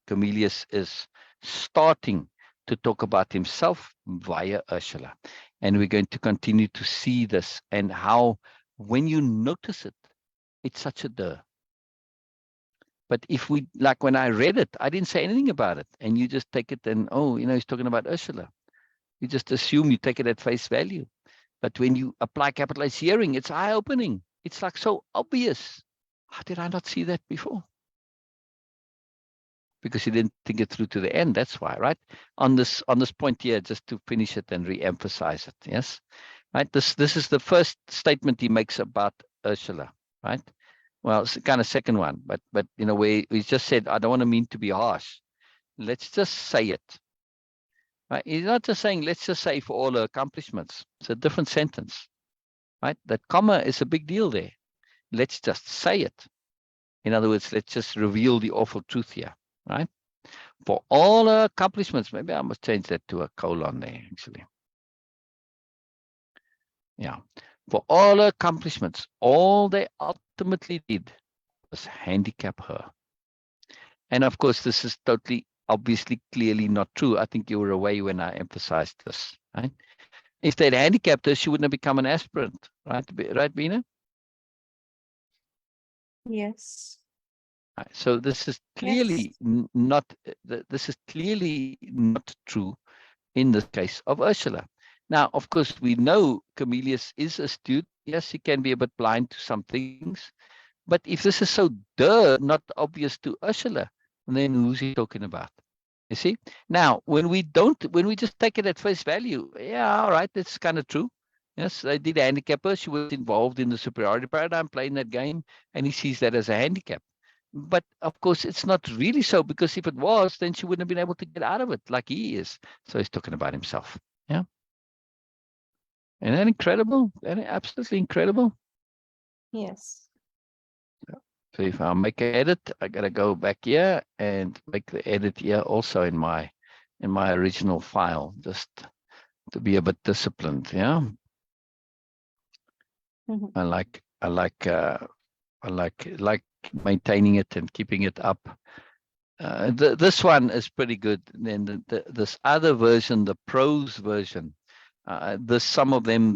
Comelius is starting to talk about himself via Ursula. And we're going to continue to see this and how, when you notice it, it's such a duh. But if we, like when I read it, I didn't say anything about it. And you just take it and, oh, you know, he's talking about Ursula. You just assume, you take it at face value. But when you apply capitalized hearing, it's eye-opening. It's like so obvious. How did I not see that before? Because you didn't think it through to the end. That's why, right? On this point here, just to finish it and re-emphasize it. Yes, right. This is the first statement he makes about Ursula, right? Well, it's kind of second one, but you know, we just said, I don't want to mean to be harsh. Let's just say it. Right? He's not just saying, let's just say for all her accomplishments. It's a different sentence. Right? That comma is a big deal there. Let's just say it. In other words, let's just reveal the awful truth here, right? For all her accomplishments, maybe I must change that to a colon there, actually. Yeah. For all her accomplishments, all they ultimately did was handicap her. And of course, this is totally, obviously, clearly not true. I think you were away when I emphasized this, right? If they'd handicapped her, she wouldn't have become an aspirant, right? Right, Bina? Yes. Right. So this is Yes. clearly not. This is clearly not true in this case of Ursula. Now, of course, we know Comelius is astute. Yes, he can be a bit blind to some things. But if this is so not obvious to Ursula, then who's he talking about? You see? Now, when we just take it at face value, yeah, all right, that's kind of true. Yes, they did handicap her. She was involved in the superiority paradigm, playing that game, and he sees that as a handicap. But of course, it's not really so, because if it was, then she wouldn't have been able to get out of it like he is. So he's talking about himself. Yeah. Isn't that incredible? Isn't that absolutely incredible? Yes. So if I make an edit, I gotta go back here and make the edit here also in my original file, just to be a bit disciplined. Yeah. Mhm. I like maintaining it and keeping it up. This one is pretty good. Then this other version, the prose version, some of them,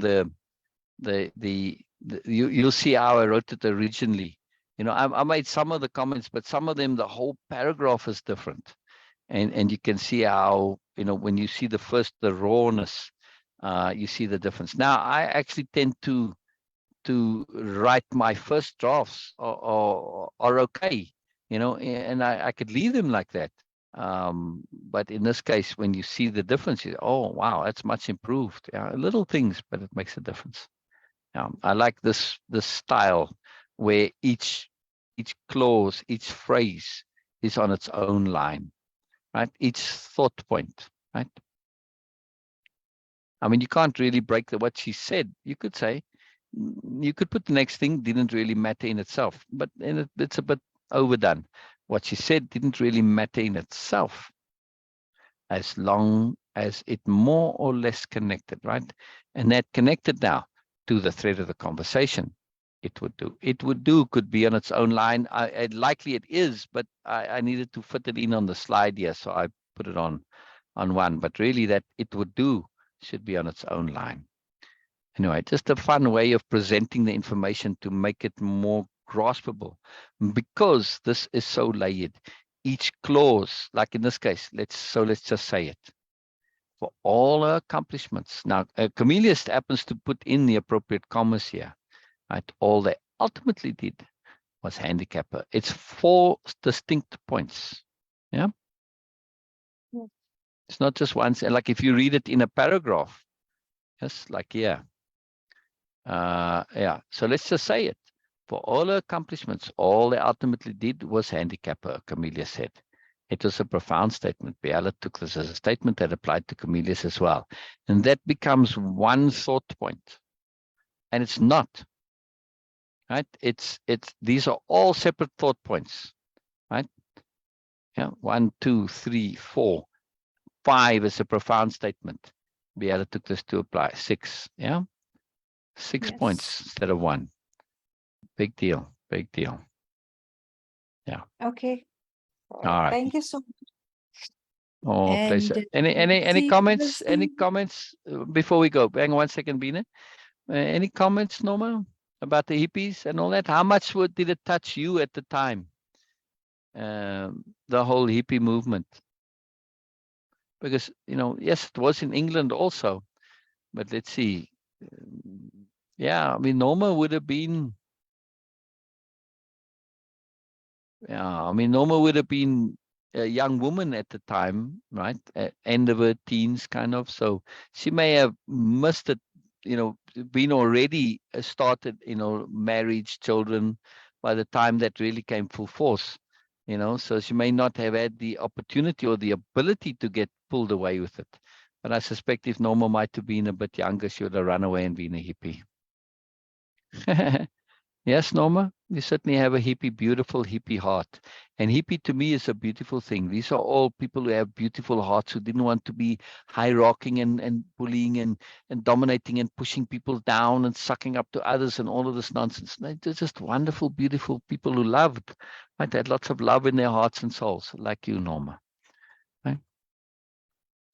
you'll see how I wrote it originally. You know, I made some of the comments, but some of them, the whole paragraph is different. And you can see how, you know, when you see the rawness, you see the difference. Now, I actually tend to write my first drafts are okay, you know, and I could leave them like that. But in this case, when you see the difference, oh, wow, that's much improved. Yeah, little things, but it makes a difference. I like this style where each clause, each phrase is on its own line, right? Each thought point, right? I mean, you can't really break what she said. You could say, you could put the next thing, didn't really matter in itself, but it's a bit overdone. What she said didn't really matter in itself, as long as it more or less connected, right? And that connected now to the thread of the conversation. It would do. It would do could be on its own line. Likely it is, but I needed to fit it in on the slide here, so I put it on one. But really, that it would do should be on its own line. Anyway, just a fun way of presenting the information to make it more graspable, because this is so layered. Each clause, like in this case, let's just say it. For all her accomplishments. Now, Comelius happens to put in the appropriate commas here. Right? All they ultimately did was handicap her. It's 4 distinct points. Yeah. Yeah. It's not just once. Like if you read it in a paragraph, yes, like here. Yeah. So let's just say it. For all her accomplishments, all they ultimately did was handicap her, Comelius said. It was a profound statement. Biella took this as a statement that applied to Comelius as well. And that becomes one thought point. And it's not, right? These are all separate thought points, right? Yeah. 1, 2, 3, 4, 5 is a profound statement. Biella took this to apply. 6, yeah? 6 points Yes. instead of 1. Big deal. Big deal. Yeah. Okay. All right. Thank you so much. Oh, And pleasure. Any see, we'll comments? Any see. comments before we go? Hang on 1 second, Bina. Any comments, Norma, about the hippies and all that? How much did it touch you at the time? The whole hippie movement, because yes, it was in England also, but let's see. Yeah, I mean, Norma would have been. Yeah, I mean, Norma would have been a young woman at the time, right? End of her teens, kind of. So she may have missed it, been already started, marriage, children, by the time that really came full force, So she may not have had the opportunity or the ability to get pulled away with it. But I suspect if Norma might have been a bit younger, she would have run away and been a hippie. Yes, Norma? You certainly have a hippie, beautiful hippie heart. And hippie to me is a beautiful thing. These are all people who have beautiful hearts, who didn't want to be hierarching and bullying and dominating and pushing people down and sucking up to others and all of this nonsense. They're just wonderful, beautiful people who loved, right? They had lots of love in their hearts and souls, like you, Norma. Right?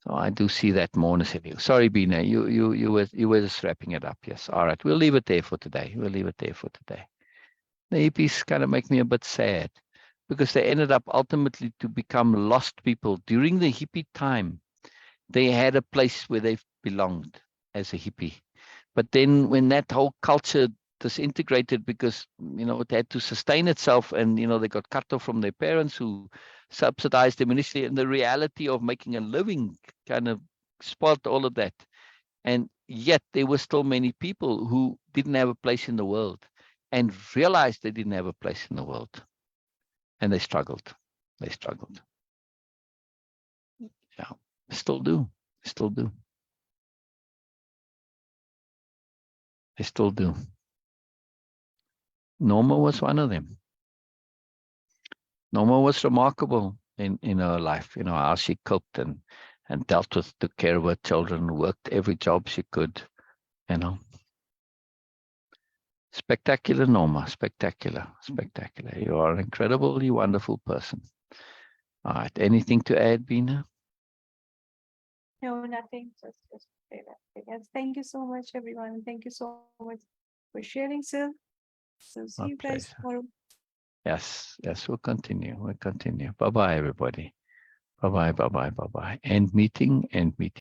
So I do see that moreness in you. Sorry, Bina, you were just wrapping it up. Yes. All right. We'll leave it there for today. We'll leave it there for today. The hippies kind of make me a bit sad because they ended up ultimately to become lost people. During the hippie time, they had a place where they belonged as a hippie. But then when that whole culture disintegrated because, it had to sustain itself and, they got cut off from their parents who subsidized them initially, and the reality of making a living kind of spoiled all of that. And yet there were still many people who didn't have a place in the world and realized they didn't have a place in the world. And they struggled. They struggled. Yeah, still do. Still do. They still do. Norma was one of them. Norma was remarkable in her life, how she cooked and dealt with, took care of her children, worked every job she could, Spectacular, Norma. Spectacular. Spectacular. You are an incredibly wonderful person. All right. Anything to add, Bina? No, nothing. Just say that. Yes. Thank you so much, everyone. Thank you so much for sharing, sir. So see My you guys pleasure. tomorrow. Yes. Yes. We'll continue. We'll continue. Bye-bye, everybody. Bye-bye. Bye-bye. Bye-bye. End meeting. End meeting.